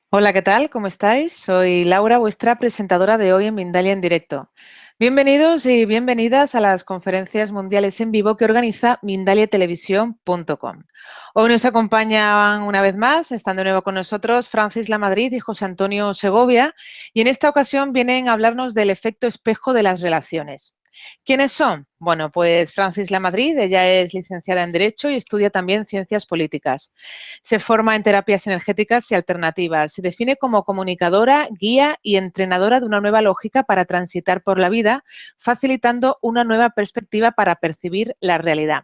Hola, ¿qué tal? ¿Cómo estáis? Soy Laura, vuestra presentadora de hoy en Mindalia en directo. Bienvenidos y bienvenidas a las conferencias mundiales en vivo que organiza mindaliatelevisión.com. Hoy nos acompañan una vez más, están de nuevo con nosotros Francis Lamadrid y José Antonio Segovia, y en esta ocasión vienen a hablarnos del efecto espejo de las relaciones. ¿Quiénes son? Bueno, pues Francis Lamadrid, ella es licenciada en Derecho y estudia también Ciencias Políticas. Se forma en terapias energéticas y alternativas. Se define como comunicadora, guía y entrenadora de una nueva lógica para transitar por la vida, facilitando una nueva perspectiva para percibir la realidad.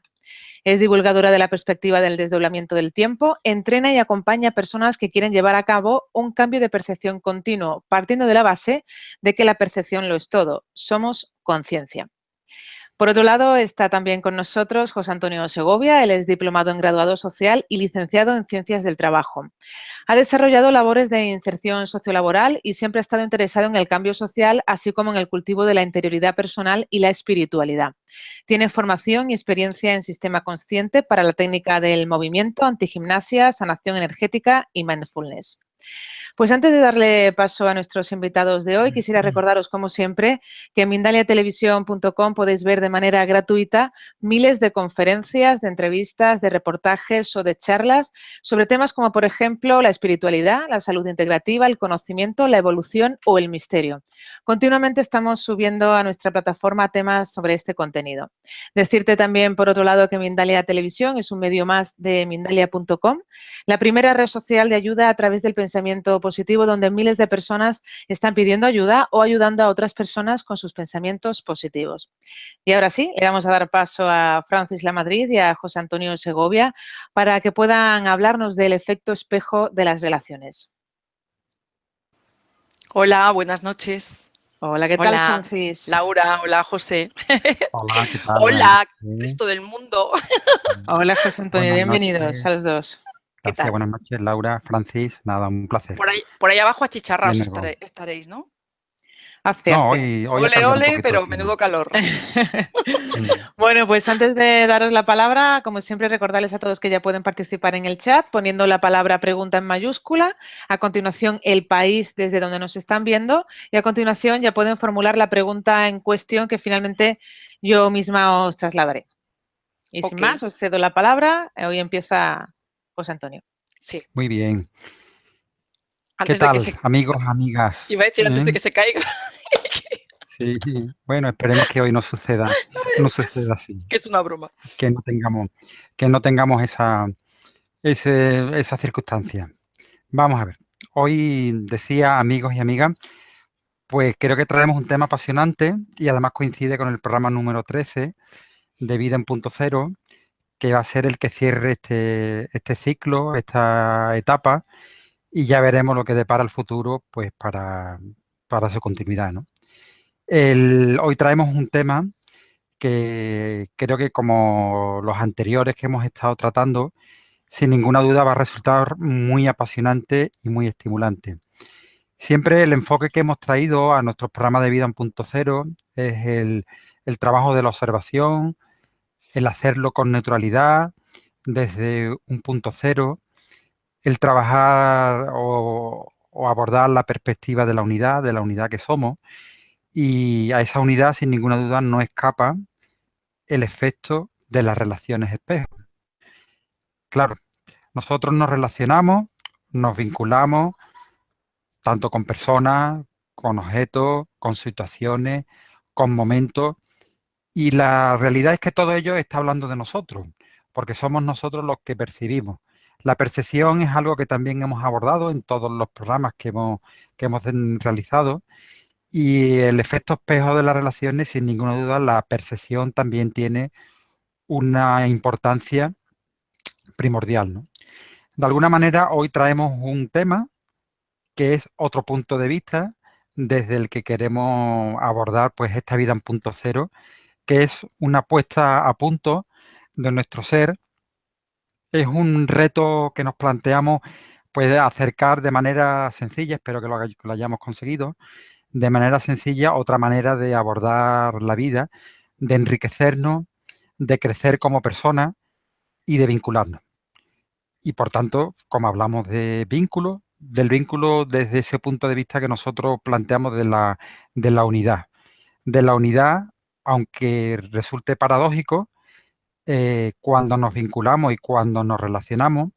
Es divulgadora de la perspectiva del desdoblamiento del tiempo, entrena y acompaña a personas que quieren llevar a cabo un cambio de percepción continuo, partiendo de la base de que la percepción lo es todo. Somos conciencia. Por otro lado, está también con nosotros José Antonio Segovia. Él es diplomado en graduado social y licenciado en ciencias del trabajo. Ha desarrollado labores de inserción sociolaboral y siempre ha estado interesado en el cambio social, así como en el cultivo de la interioridad personal y la espiritualidad. Tiene formación y experiencia en sistema consciente para la técnica del movimiento, antigimnasia, sanación energética y mindfulness. Pues antes de darle paso a nuestros invitados de hoy, quisiera recordaros, como siempre, que en mindaliatelevisión.com podéis ver de manera gratuita miles de conferencias, de entrevistas, de reportajes o de charlas sobre temas como, por ejemplo, la espiritualidad, la salud integrativa, el conocimiento, la evolución o el misterio. Continuamente estamos subiendo a nuestra plataforma temas sobre este contenido. Decirte también, por otro lado, que Mindalia Televisión es un medio más de mindalia.com, la primera red social de ayuda a través del pensamiento positivo, donde miles de personas están pidiendo ayuda o ayudando a otras personas con sus pensamientos positivos. Y ahora sí, le vamos a dar paso a Francis Lamadrid y a José Antonio Segovia para que puedan hablarnos del efecto espejo de las relaciones. Hola, buenas noches. Hola, ¿qué tal, Hola, Francis? Laura. Hola, José. Hola, ¿qué tal? Buenas Hola, noches. resto del mundo. Hola, José Antonio, Buenas bienvenidos a noches. los dos. ¿Qué Gracias, tal? buenas noches, Laura, Francis. Nada, un placer. Por ahí abajo De achicharraos nuevo. estaréis, ¿no? No, Hace. hoy ha Ole, cambiado un ole, poquito el pero clima. menudo calor. Mm. Bueno, pues antes de daros la palabra, como siempre, recordarles a todos que ya pueden participar en el chat poniendo la palabra pregunta en mayúscula, a continuación el país desde donde nos están viendo y a continuación ya pueden formular la pregunta en cuestión que finalmente yo misma os trasladaré. Y sin Ok, más, os cedo la palabra. Hoy empieza José Antonio. sí. Muy bien. ¿Qué Antes de que tal, se... amigos, amigas? Iba a decir antes de ¿Eh? que se caiga, Sí, bueno, esperemos que hoy no suceda así, que es una broma. que no tengamos, que no tengamos esa circunstancia. Vamos a ver. Hoy decía, amigos y amigas, pues creo que traemos un tema apasionante y además coincide con el programa número 13 de Vida en Punto Cero, que va a ser el que cierre este ciclo, esta etapa, y ya veremos lo que depara el futuro pues para su continuidad, ¿no? Hoy traemos un tema que creo que, como los anteriores que hemos estado tratando, sin ninguna duda va a resultar muy apasionante y muy estimulante. Siempre el enfoque que hemos traído a nuestros programas de Vida en Punto Cero es el trabajo de la observación, el hacerlo con neutralidad, desde un punto cero, el trabajar o abordar la perspectiva de la unidad que somos, y a esa unidad sin ninguna duda no escapa el efecto de las relaciones espejo. Claro, nosotros nos relacionamos, nos vinculamos tanto con personas, con objetos, con situaciones, con momentos, y la realidad es que todo ello está hablando de nosotros, porque somos nosotros los que percibimos. La percepción es algo que también hemos abordado en todos los programas que hemos realizado, y el efecto espejo de las relaciones, sin ninguna duda, la percepción también tiene una importancia primordial, ¿no? De alguna manera, hoy traemos un tema que es otro punto de vista desde el que queremos abordar pues esta vida en punto cero, que es una puesta a punto de nuestro ser. Es un reto que nos planteamos pues acercar de manera sencilla, espero que lo hayamos conseguido, de manera sencilla otra manera de abordar la vida, de enriquecernos, de crecer como personas y de vincularnos. Y por tanto, como hablamos de vínculos, del vínculo desde ese punto de vista que nosotros planteamos de la unidad. De la unidad, aunque resulte paradójico, cuando nos vinculamos y cuando nos relacionamos,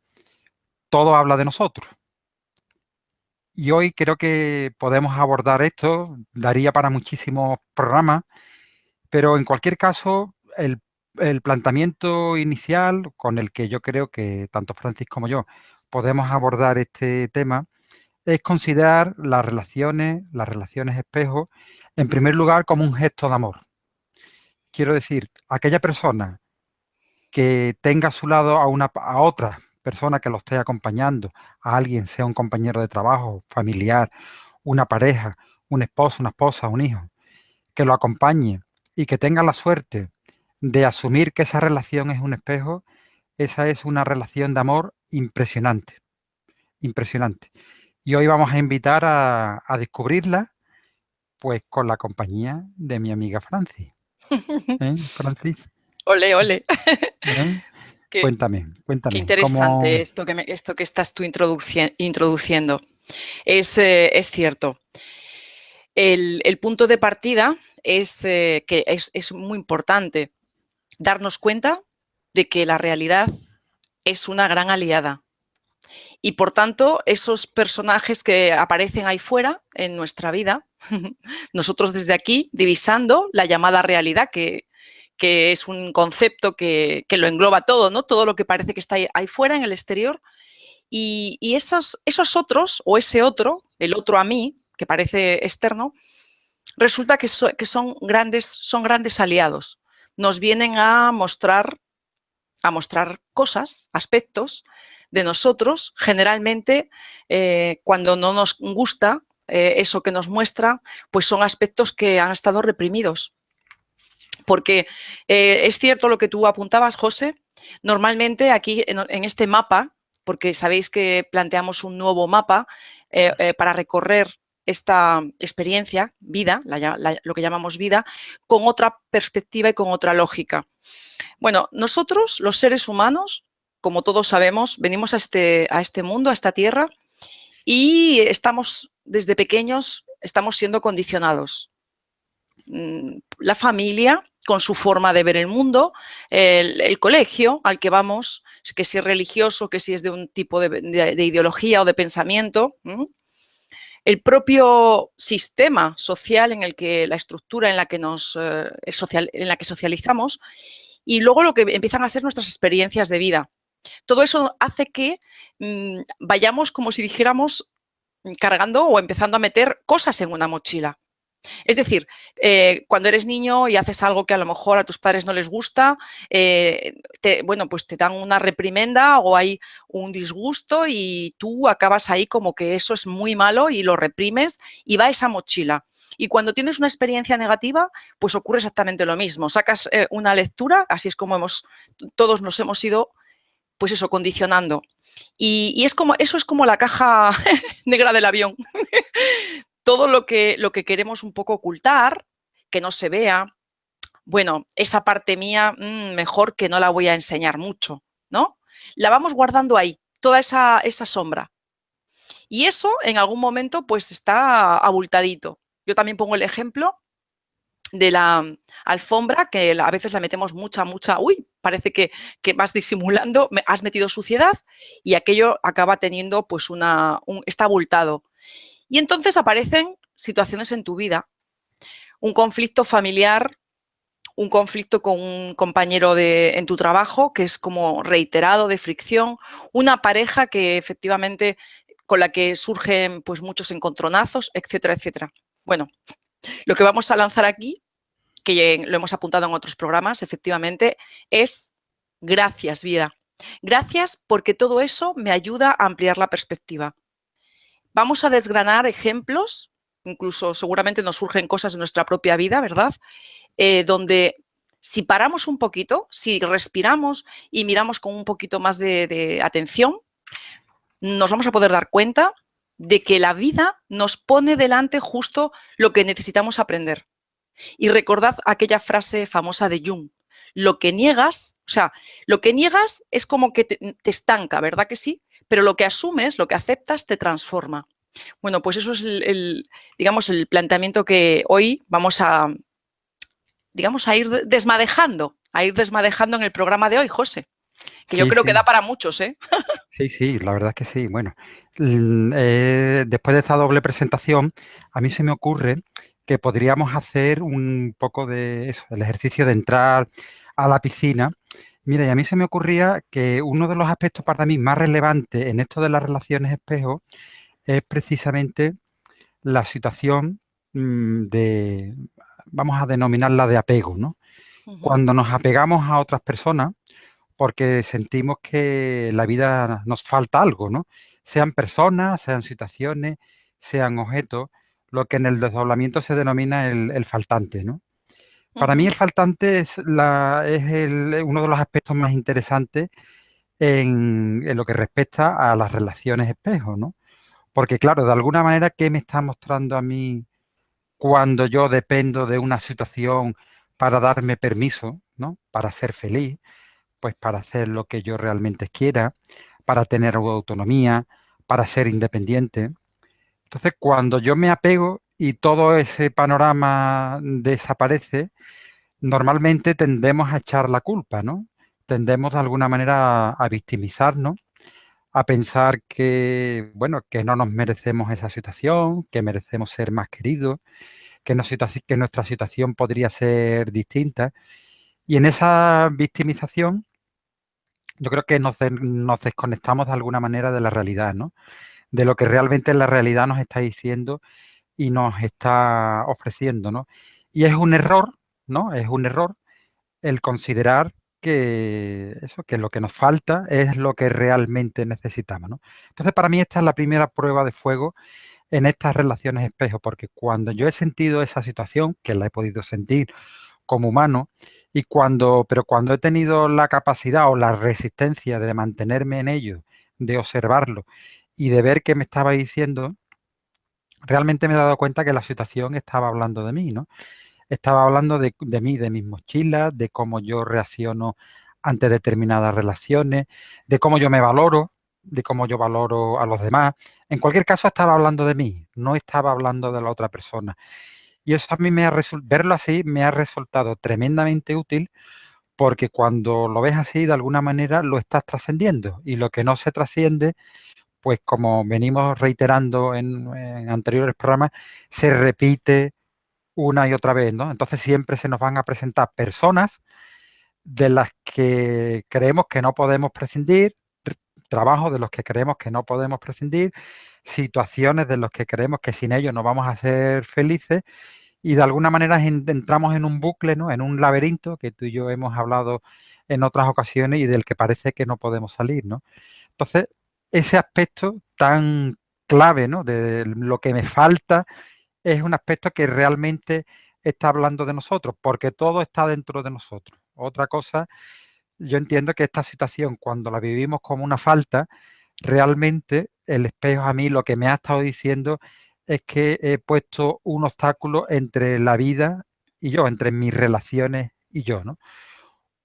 todo habla de nosotros. Y hoy creo que podemos abordar esto, daría para muchísimos programas, pero en cualquier caso, el planteamiento inicial con el que yo creo que tanto Francis como yo podemos abordar este tema es considerar las relaciones espejo, en primer lugar como un gesto de amor. Quiero decir, aquella persona que tenga a su lado a otra persona que lo esté acompañando, a alguien, sea un compañero de trabajo, familiar, una pareja, un esposo, una esposa, un hijo, que lo acompañe y que tenga la suerte de asumir que esa relación es un espejo, esa es una relación de amor impresionante, impresionante. Y hoy vamos a invitar a descubrirla, pues con la compañía de mi amiga Francis. Francis? Ole, ole. ¿Eh? Qué, Cuéntame. qué interesante esto que estás tú introduciendo. Es cierto. El punto de partida es que es muy importante darnos cuenta de que la realidad es una gran aliada. Y por tanto, esos personajes que aparecen ahí fuera en nuestra vida, nosotros desde aquí divisando la llamada realidad, que es un concepto que lo engloba todo, ¿no? Todo lo que parece que está ahí fuera en el exterior. Y esos otros, o ese otro, el otro a mí, que parece externo, resulta que son grandes aliados. Nos vienen a mostrar cosas, aspectos de nosotros, generalmente cuando no nos gusta eso que nos muestra, pues son aspectos que han estado reprimidos. Porque es cierto lo que tú apuntabas, José, normalmente aquí en este mapa, porque sabéis que planteamos un nuevo mapa para recorrer esta experiencia, vida, lo que llamamos vida, con otra perspectiva y con otra lógica. Bueno, nosotros, los seres humanos, como todos sabemos, venimos a este mundo, a esta tierra, y desde pequeños, estamos siendo condicionados. La familia, con su forma de ver el mundo, el colegio al que vamos, que si es religioso, que si es de un tipo de ideología o de pensamiento, el propio sistema social en el que, la estructura en la que socializamos, y luego lo que empiezan a ser nuestras experiencias de vida. Todo eso hace que vayamos, como si dijéramos, cargando o empezando a meter cosas en una mochila. Es decir, cuando eres niño y haces algo que a lo mejor a tus padres no les gusta, pues te dan una reprimenda o hay un disgusto y tú acabas ahí como que eso es muy malo y lo reprimes y va esa mochila. Y cuando tienes una experiencia negativa, pues ocurre exactamente lo mismo. Sacas una lectura, así es como todos nos hemos ido, pues eso, condicionando. Y eso es como la caja negra del avión. Todo lo que queremos un poco ocultar, que no se vea, bueno, esa parte mía, mejor que no la voy a enseñar mucho, ¿no? La vamos guardando ahí, toda esa sombra. Y eso en algún momento pues está abultadito. Yo también pongo el ejemplo de la alfombra, que a veces la metemos mucha, parece que vas disimulando, has metido suciedad y aquello acaba teniendo pues está abultado. Y entonces aparecen situaciones en tu vida, un conflicto familiar, un conflicto con un compañero en tu trabajo, que es como reiterado, de fricción, una pareja que efectivamente con la que surgen pues muchos encontronazos, etcétera, etcétera. Bueno, lo que vamos a lanzar aquí, que lo hemos apuntado en otros programas, efectivamente, es gracias, vida. Gracias porque todo eso me ayuda a ampliar la perspectiva. Vamos a desgranar ejemplos, incluso seguramente nos surgen cosas de nuestra propia vida, ¿verdad? Donde si paramos un poquito, si respiramos y miramos con un poquito más de atención, nos vamos a poder dar cuenta de que la vida nos pone delante justo lo que necesitamos aprender. Y recordad aquella frase famosa de Jung, lo que niegas, o sea, lo que niegas es como que te estanca, ¿verdad que sí? pero lo que asumes, lo que aceptas, te transforma. Bueno, pues eso es digamos, el planteamiento que hoy vamos a, digamos, a ir desmadejando en el programa de hoy, José, que yo Sí, creo que sí. da para muchos, ¿eh? Sí, sí, la verdad es que sí. Bueno, después de esta doble presentación, a mí se me ocurre que podríamos hacer un poco de eso, el ejercicio de entrar a la piscina. Mira, y a mí se me ocurría que uno de los aspectos para mí más relevantes en esto de las relaciones espejo es precisamente la situación vamos a denominarla de apego, ¿no? Cuando nos apegamos a otras personas, porque sentimos que la vida nos falta algo, ¿no? Sean personas, sean situaciones, sean objetos, lo que en el desdoblamiento se denomina el faltante, ¿no? Para mí el faltante es uno de los aspectos más interesantes en lo que respecta a las relaciones espejo, ¿no? Porque claro, de alguna manera, ¿qué me está mostrando a mí cuando yo dependo de una situación para darme permiso, ¿no? Para ser feliz? Pues para hacer lo que yo realmente quiera, para tener autonomía, para ser independiente. Entonces, cuando yo me apego y todo ese panorama desaparece, normalmente tendemos a echar la culpa, ¿no? Tendemos de alguna manera a victimizarnos, a pensar que, bueno, que no nos merecemos esa situación, que merecemos ser más queridos, que nuestra situación podría ser distinta. Y en esa victimización yo creo que nos desconectamos de alguna manera de la realidad, ¿no? De lo que realmente la realidad nos está diciendo y nos está ofreciendo, ¿no? Y es un error, ¿no? Es un error el considerar que lo que nos falta es lo que realmente necesitamos, ¿no? Entonces, para mí esta es la primera prueba de fuego en estas relaciones espejo, porque cuando yo he sentido esa situación, que la he podido sentir como humano, pero cuando he tenido la capacidad o la resistencia de mantenerme en ello, de observarlo y de ver qué me estaba diciendo, realmente me he dado cuenta que la situación estaba hablando de mí, ¿no? Estaba hablando de mí, de mis mochilas, de cómo yo reacciono ante determinadas relaciones, de cómo yo me valoro, de cómo yo valoro a los demás. En cualquier caso, estaba hablando de mí, no estaba hablando de la otra persona. Y eso a mí verlo así me ha resultado tremendamente útil porque cuando lo ves así, de alguna manera lo estás trascendiendo y lo que no se trasciende, pues como venimos reiterando en anteriores programas, se repite una y otra vez, ¿no? Entonces siempre se nos van a presentar personas de las que creemos que no podemos prescindir, trabajos de los que creemos que no podemos prescindir, situaciones de los que creemos que sin ellos no vamos a ser felices y de alguna manera entramos en un bucle, ¿no? En un laberinto que tú y yo hemos hablado en otras ocasiones y del que parece que no podemos salir, ¿no? Entonces, ese aspecto tan clave, ¿no? De lo que me falta es un aspecto que realmente está hablando de nosotros, porque todo está dentro de nosotros. Otra cosa, yo entiendo que esta situación, cuando la vivimos como una falta, realmente el espejo a mí lo que me ha estado diciendo es que he puesto un obstáculo entre la vida y yo, entre mis relaciones y yo, ¿no?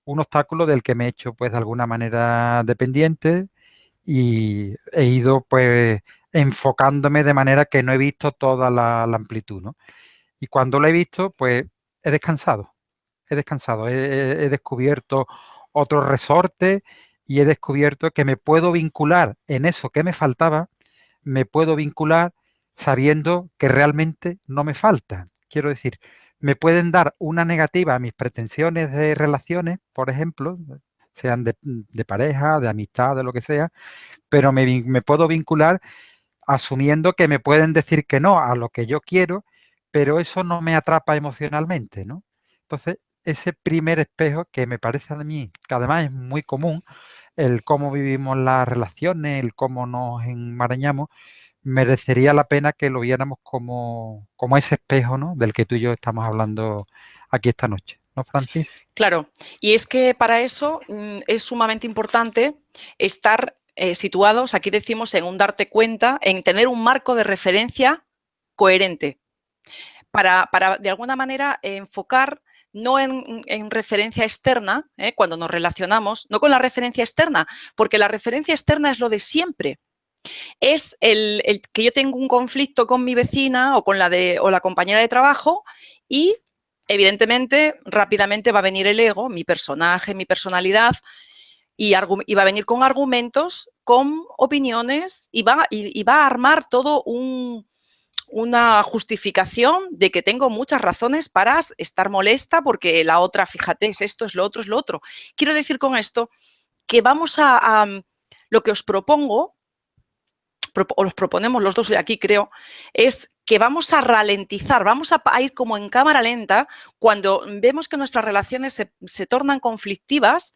Un obstáculo del que me he hecho, pues, de alguna manera dependiente y he ido, pues, enfocándome de manera que no he visto toda la amplitud, ¿no? Y cuando lo he visto, pues, he descansado, he descubierto otros resortes y he descubierto que me puedo vincular en eso que me faltaba, me puedo vincular sabiendo que realmente no me falta. Quiero decir, me pueden dar una negativa a mis pretensiones de relaciones, por ejemplo, sean de pareja, de amistad, de lo que sea, pero me puedo vincular asumiendo que me pueden decir que no a lo que yo quiero, pero eso no me atrapa emocionalmente, ¿no? Entonces, ese primer espejo que me parece a mí, que además es muy común, el cómo vivimos las relaciones, el cómo nos enmarañamos, merecería la pena que lo viéramos como ese espejo, ¿no? Del que tú y yo estamos hablando aquí esta noche, ¿no, Francis? Claro, y es que para eso es sumamente importante estar situados, aquí decimos, en un darte cuenta, en tener un marco de referencia coherente, para de alguna manera enfocar no en referencia externa, cuando nos relacionamos, no con la referencia externa, porque la referencia externa es lo de siempre. Es el que yo tengo un conflicto con mi vecina o con la compañera de trabajo y, evidentemente, rápidamente va a venir el ego, mi personaje, mi personalidad, y va a venir con argumentos, con opiniones y va a armar todo una justificación de que tengo muchas razones para estar molesta porque la otra, fíjate, es esto, es lo otro, es lo otro. Quiero decir con esto que vamos lo que os propongo, o los proponemos los dos hoy aquí, creo, es que vamos a ralentizar, vamos a ir como en cámara lenta cuando vemos que nuestras relaciones se tornan conflictivas,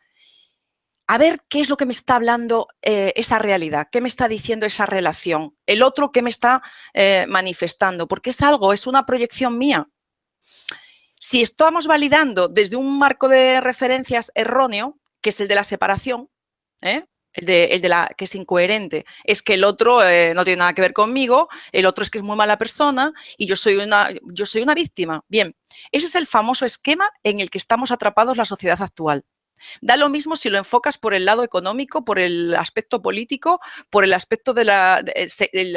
a ver qué es lo que me está hablando esa realidad, qué me está diciendo esa relación, el otro qué me está manifestando, porque es una proyección mía. Si estamos validando desde un marco de referencias erróneo, que es el de la separación, que es incoherente, es que el otro no tiene nada que ver conmigo, el otro es que es muy mala persona y yo soy una víctima. Bien, ese es el famoso esquema en el que estamos atrapados la sociedad actual. Da lo mismo si lo enfocas por el lado económico, por el aspecto político, por el aspecto del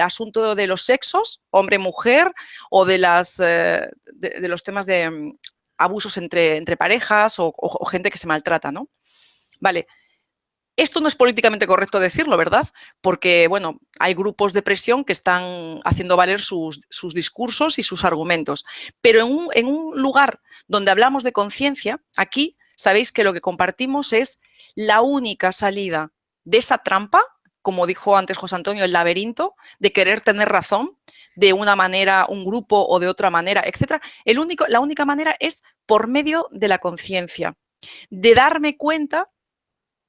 asunto de los sexos, hombre-mujer, o de los temas de abusos entre parejas o gente que se maltrata, ¿no? Vale. Esto no es políticamente correcto decirlo, ¿verdad? Porque, bueno, hay grupos de presión que están haciendo valer sus discursos y sus argumentos. Pero en un lugar donde hablamos de conciencia, aquí sabéis que lo que compartimos es la única salida de esa trampa, como dijo antes José Antonio, el laberinto, de querer tener razón de una manera, un grupo o de otra manera, etc. La única manera es por medio de la conciencia, de darme cuenta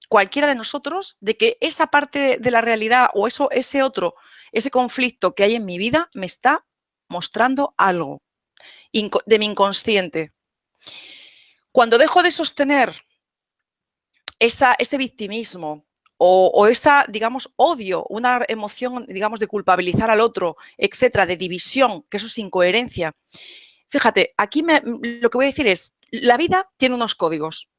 cualquiera de nosotros de que esa parte de la realidad o ese conflicto que hay en mi vida me está mostrando algo de mi inconsciente. Cuando dejo de sostener ese victimismo o esa, digamos, odio, una emoción, digamos, de culpabilizar al otro, etcétera, de división, que eso es incoherencia. Fíjate, aquí lo que voy a decir es, la vida tiene unos códigos.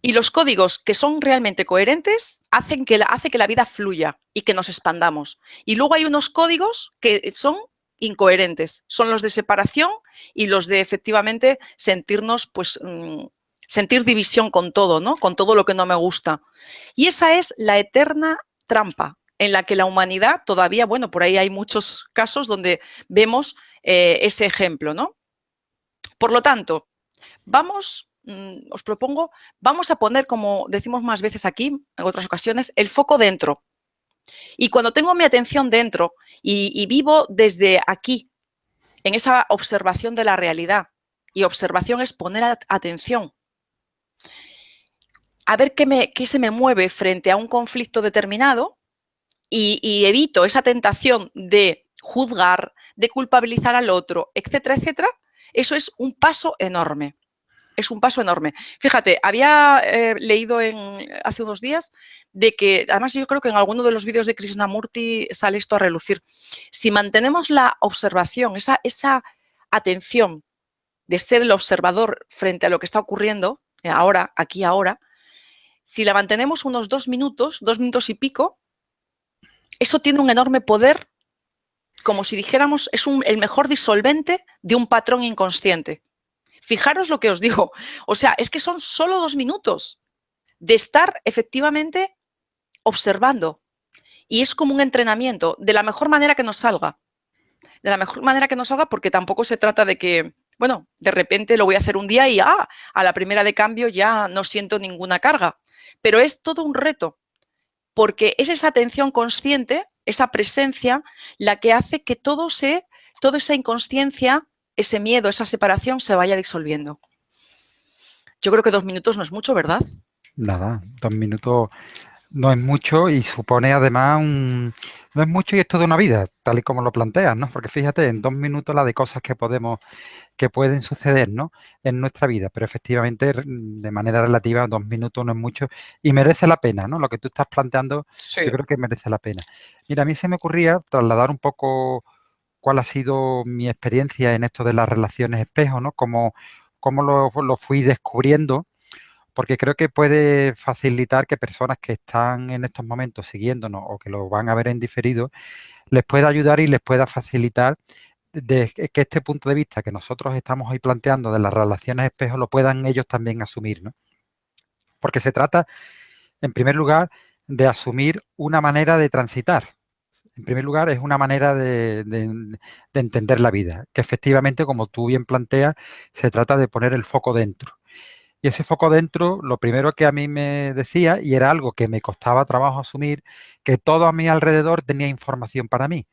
Y los códigos que son realmente coherentes hacen que la vida fluya y que nos expandamos. Y luego hay unos códigos que son incoherentes. Son los de separación y los de efectivamente sentirnos, pues, sentir división con todo, ¿no? Con todo lo que no me gusta. Y esa es la eterna trampa en la que la humanidad todavía, bueno, por ahí hay muchos casos donde vemos ese ejemplo, ¿no? Por lo tanto, os propongo, vamos a poner, como decimos más veces aquí, en otras ocasiones, el foco dentro. Y cuando tengo mi atención dentro y vivo desde aquí, en esa observación de la realidad, y observación es poner atención, a ver qué se me mueve frente a un conflicto determinado y evito esa tentación de juzgar, de culpabilizar al otro, etcétera, etcétera, eso es un paso enorme. Es un paso enorme. Fíjate, había leído hace unos días de que, además yo creo que en alguno de los vídeos de Krishnamurti sale esto a relucir. Si mantenemos la observación, esa atención de ser el observador frente a lo que está ocurriendo, ahora, aquí, ahora, si la mantenemos unos 2 minutos y pico, eso tiene un enorme poder, como si dijéramos, es el mejor disolvente de un patrón inconsciente. Fijaros lo que os digo, o sea, es que son solo 2 minutos de estar efectivamente observando y es como un entrenamiento de la mejor manera que nos salga. De la mejor manera que nos salga, porque tampoco se trata de que, bueno, de repente lo voy a hacer un día y a la primera de cambio ya no siento ninguna carga. Pero es todo un reto, porque es esa atención consciente, esa presencia, la que hace que toda esa inconsciencia, ese miedo, esa separación se vaya disolviendo. Yo creo que 2 minutos no es mucho, ¿verdad? Nada, 2 minutos no es mucho y supone además no es mucho y es toda una vida, tal y como lo planteas, ¿no? Porque fíjate, en 2 minutos la de cosas que pueden suceder, ¿no? En nuestra vida, pero efectivamente de manera relativa 2 minutos no es mucho y merece la pena, ¿no? Lo que tú estás planteando, sí. Yo creo que merece la pena. Mira, a mí se me ocurría trasladar un poco cuál ha sido mi experiencia en esto de las relaciones espejo, ¿no? Como cómo lo fui descubriendo, porque creo que puede facilitar que personas que están en estos momentos siguiéndonos o que lo van a ver en diferido, les pueda ayudar y les pueda facilitar que este punto de vista que nosotros estamos hoy planteando de las relaciones espejo lo puedan ellos también asumir, ¿no? Porque se trata, en primer lugar, de asumir una manera de transitar. En primer lugar, es una manera de entender la vida, que efectivamente, como tú bien planteas, se trata de poner el foco dentro. Y ese foco dentro, lo primero que a mí me decía, y era algo que me costaba trabajo asumir, que todo a mi alrededor tenía información para mí,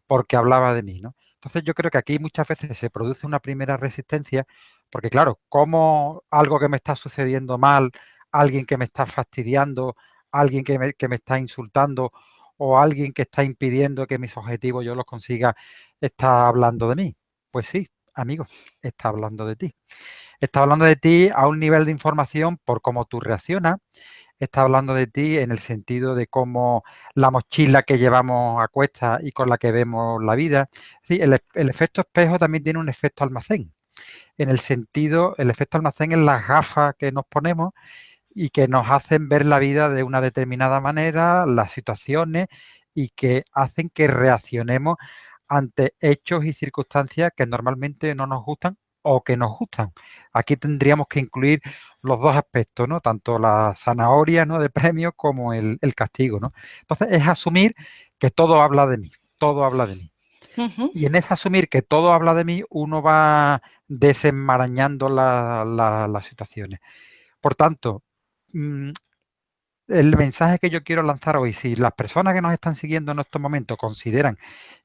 porque hablaba de mí, ¿no? Entonces yo creo que aquí muchas veces se produce una primera resistencia, porque claro, como algo que me está sucediendo mal, alguien que me está fastidiando, alguien que me está insultando o alguien que está impidiendo que mis objetivos yo los consiga, está hablando de mí. Pues sí, amigo, está hablando de ti. Está hablando de ti a un nivel de información por cómo tú reaccionas, está hablando de ti en el sentido de cómo la mochila que llevamos a cuestas y con la que vemos la vida. Sí, el efecto espejo también tiene un efecto almacén. En el sentido, el efecto almacén es las gafas que nos ponemos y que nos hacen ver la vida de una determinada manera, las situaciones, y que hacen que reaccionemos ante hechos y circunstancias que normalmente no nos gustan o que nos gustan. Aquí tendríamos que incluir los dos aspectos, ¿no? Tanto la zanahoria, ¿no?, de premio como el castigo, ¿no? Entonces es asumir que todo habla de mí, todo habla de mí. Y en ese asumir que todo habla de mí, uno va desenmarañando las situaciones. Por tanto, el mensaje que yo quiero lanzar hoy, si las personas que nos están siguiendo en estos momentos consideran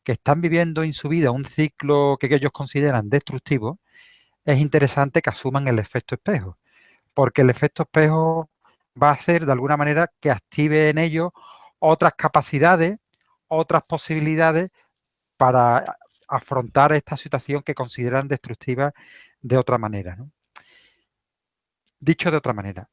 que están viviendo en su vida un ciclo que ellos consideran destructivo, es interesante que asuman el efecto espejo, porque el efecto espejo va a hacer de alguna manera que active en ellos otras capacidades, otras posibilidades para afrontar esta situación que consideran destructiva de otra manera, ¿no? Dicho de otra manera,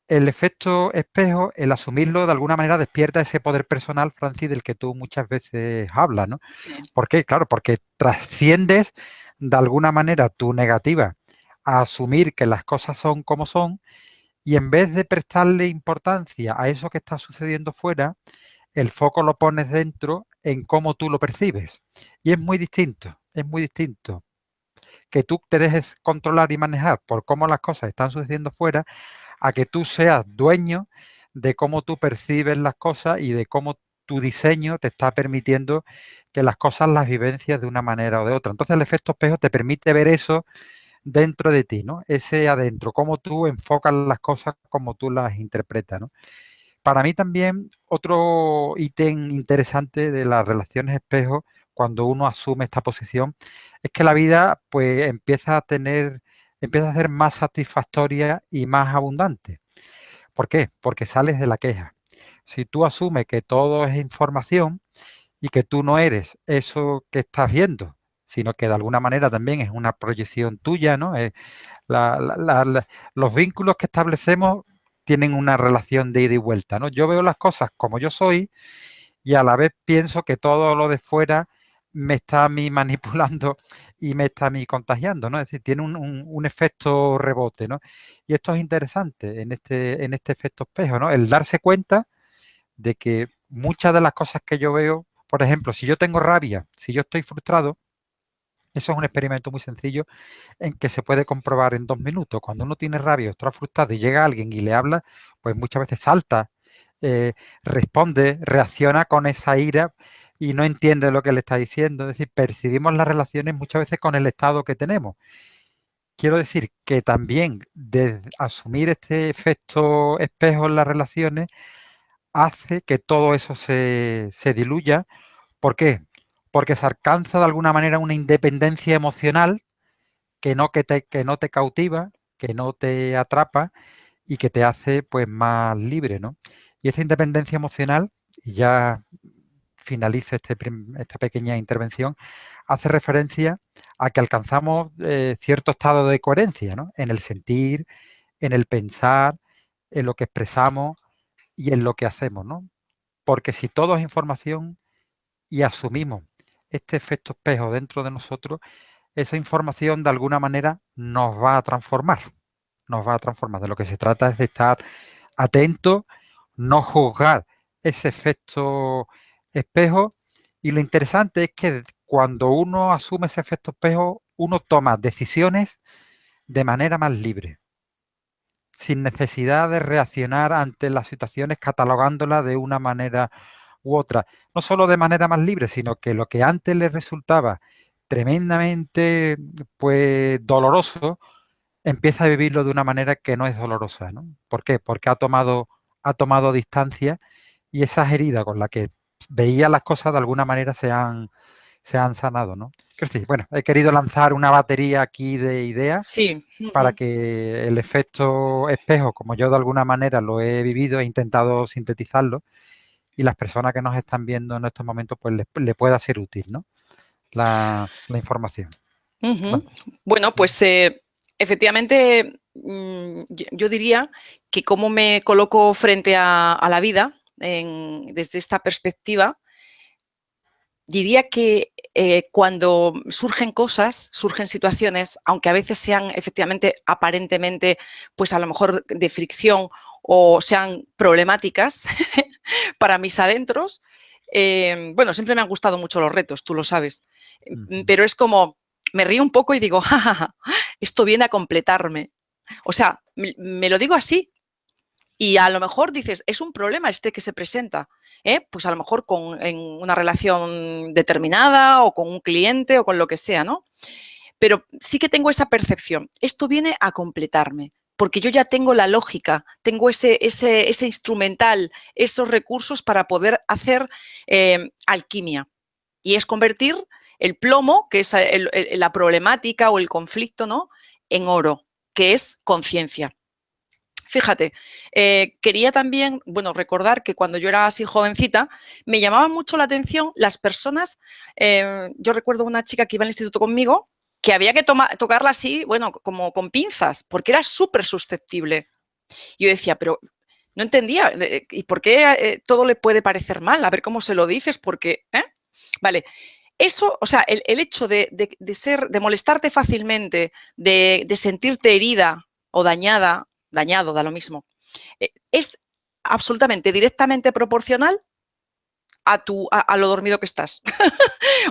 el efecto espejo, el asumirlo de alguna manera despierta ese poder personal, Francis, del que tú muchas veces hablas, ¿no? Sí. ¿Por qué? Claro, porque trasciendes de alguna manera tu negativa a asumir que las cosas son como son y en vez de prestarle importancia a eso que está sucediendo fuera, el foco lo pones dentro en cómo tú lo percibes. Y es muy distinto que tú te dejes controlar y manejar por cómo las cosas están sucediendo fuera a que tú seas dueño de cómo tú percibes las cosas y de cómo tu diseño te está permitiendo que las cosas las vivencias de una manera o de otra. Entonces el efecto espejo te permite ver eso dentro de ti, ¿no? Ese adentro, cómo tú enfocas las cosas, cómo tú las interpretas, ¿no? Para mí también otro ítem interesante de las relaciones espejo, cuando uno asume esta posición, es que la vida pues empieza a ser más satisfactoria y más abundante. ¿Por qué? Porque sales de la queja. Si tú asumes que todo es información y que tú no eres eso que estás viendo, sino que de alguna manera también es una proyección tuya, ¿no? Los vínculos que establecemos tienen una relación de ida y vuelta, ¿no? Yo veo las cosas como yo soy y a la vez pienso que todo lo de fuera me está a mí manipulando y me está a mí contagiando, ¿no? Es decir, tiene un efecto rebote, ¿no? Y esto es interesante en este efecto espejo, ¿no? El darse cuenta de que muchas de las cosas que yo veo, por ejemplo, si yo tengo rabia, si yo estoy frustrado, eso es un experimento muy sencillo en que se puede comprobar en 2 minutos. Cuando uno tiene rabia o está frustrado y llega alguien y le habla, pues muchas veces salta, responde, reacciona con esa ira y no entiende lo que le está diciendo. Es decir, percibimos las relaciones muchas veces con el estado que tenemos. Quiero decir que también de asumir este efecto espejo en las relaciones hace que todo eso se diluya. ¿Por qué? Porque se alcanza de alguna manera una independencia emocional que no te cautiva, que no te atrapa y que te hace pues más libre, ¿no? Y esta independencia emocional, y ya finalizo esta pequeña intervención, hace referencia a que alcanzamos cierto estado de coherencia, ¿no? En el sentir, en el pensar, en lo que expresamos y en lo que hacemos, ¿no? Porque si todo es información y asumimos este efecto espejo dentro de nosotros, esa información de alguna manera nos va a transformar. Nos va a transformar. De lo que se trata es de estar atento, no juzgar ese efecto espejo. Y lo interesante es que cuando uno asume ese efecto espejo, uno toma decisiones de manera más libre, sin necesidad de reaccionar ante las situaciones catalogándolas de una manera u otra. No solo de manera más libre, sino que lo que antes le resultaba tremendamente pues doloroso, empieza a vivirlo de una manera que no es dolorosa, ¿no? ¿Por qué? Porque ha tomado distancia y esas heridas con las que veía las cosas de alguna manera se han sanado, ¿no? Quiero decir, bueno, he querido lanzar una batería aquí de ideas Sí. para que el efecto espejo, como yo de alguna manera lo he vivido, he intentado sintetizarlo y las personas que nos están viendo en estos momentos pues le pueda ser útil, ¿no? La información. Bueno, pues efectivamente yo diría que cómo me coloco frente a la vida desde esta perspectiva, diría que cuando surgen cosas, surgen situaciones, aunque a veces sean efectivamente aparentemente, pues a lo mejor de fricción o sean problemáticas para mis adentros, bueno, siempre me han gustado mucho los retos, tú lo sabes, pero es como, me río un poco y digo, ja, ja, ja, esto viene a completarme. O sea, me lo digo así. Y a lo mejor dices, es un problema este que se presenta, pues a lo mejor en una relación determinada o con un cliente o con lo que sea, ¿no? Pero sí que tengo esa percepción, esto viene a completarme, porque yo ya tengo la lógica, tengo ese instrumental, esos recursos para poder hacer alquimia. Y es convertir el plomo, que es la problemática o el conflicto, ¿no?, en oro, que es conciencia. Fíjate, quería también, bueno, recordar que cuando yo era así jovencita, me llamaban mucho la atención las personas, yo recuerdo una chica que iba al instituto conmigo, que había que tocarla así, bueno, como con pinzas, porque era súper susceptible. Y yo decía, pero no entendía, ¿y por qué todo le puede parecer mal? A ver cómo se lo dices, porque, Vale, eso, o sea, el hecho de molestarte fácilmente, de sentirte herida o dañado, da lo mismo, es absolutamente directamente proporcional a lo dormido que estás.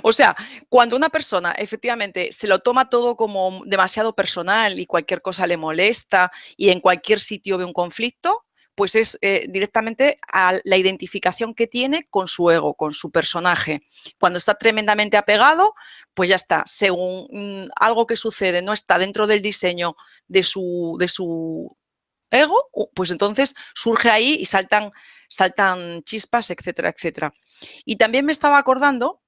O sea, cuando una persona efectivamente se lo toma todo como demasiado personal y cualquier cosa le molesta y en cualquier sitio ve un conflicto, pues es directamente a la identificación que tiene con su ego, con su personaje. Cuando está tremendamente apegado, pues ya está. Según algo que sucede no está dentro del diseño de su ego, pues entonces surge ahí y saltan chispas, etcétera, etcétera. Y también me estaba acordando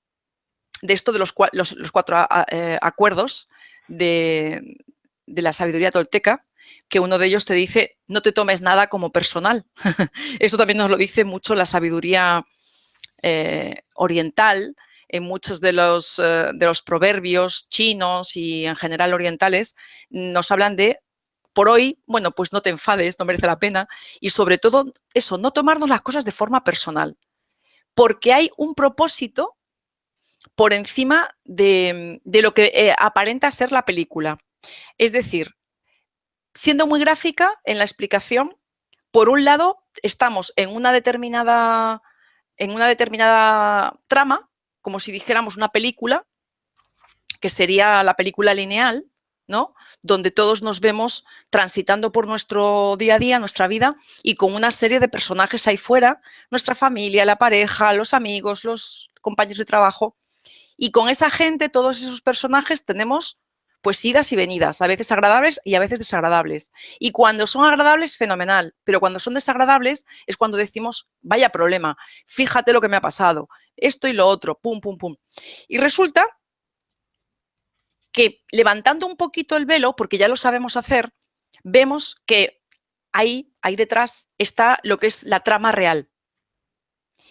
de esto de los 4 acuerdos de la sabiduría tolteca, que uno de ellos te dice, no te tomes nada como personal. Eso también nos lo dice mucho la sabiduría oriental, en muchos de los proverbios chinos y en general orientales, nos hablan de, por hoy, bueno, pues no te enfades, no merece la pena, y sobre todo eso, no tomarnos las cosas de forma personal, porque hay un propósito por encima de lo que aparenta ser la película. Es decir, siendo muy gráfica en la explicación, por un lado estamos en una determinada trama, como si dijéramos una película, que sería la película lineal, ¿no?, donde todos nos vemos transitando por nuestro día a día, nuestra vida, y con una serie de personajes ahí fuera, nuestra familia, la pareja, los amigos, los compañeros de trabajo. Y con esa gente, todos esos personajes, tenemos pues idas y venidas, a veces agradables y a veces desagradables. Y cuando son agradables, fenomenal, pero cuando son desagradables es cuando decimos, vaya problema, fíjate lo que me ha pasado, esto y lo otro, pum, pum, pum. Y resulta que levantando un poquito el velo, porque ya lo sabemos hacer, vemos que ahí detrás está lo que es la trama real.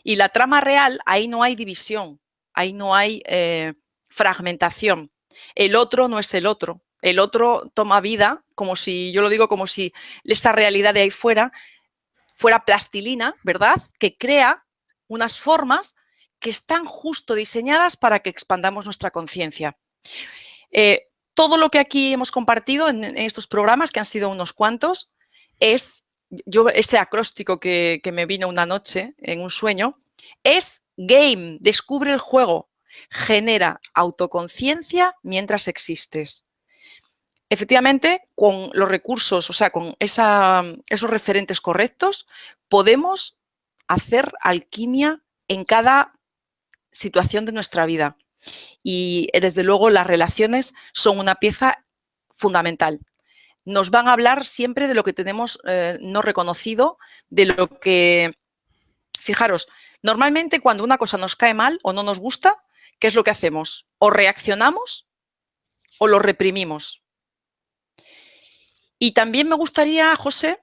Y la trama real, ahí no hay división, ahí no hay fragmentación. El otro no es el otro. El otro toma vida, como si, yo lo digo como si esa realidad de ahí fuera plastilina, ¿verdad?, que crea unas formas que están justo diseñadas para que expandamos nuestra conciencia. Todo lo que aquí hemos compartido en estos programas, que han sido unos cuantos, es, ese acróstico que me vino una noche en un sueño, es game, descubre el juego, genera autoconciencia mientras existes. Efectivamente, con los recursos, o sea, con esos referentes correctos, podemos hacer alquimia en cada situación de nuestra vida. Y desde luego las relaciones son una pieza fundamental. Nos van a hablar siempre de lo que tenemos no reconocido, de lo que... Fijaros, normalmente cuando una cosa nos cae mal o no nos gusta, ¿qué es lo que hacemos? O reaccionamos o lo reprimimos. Y también me gustaría, José,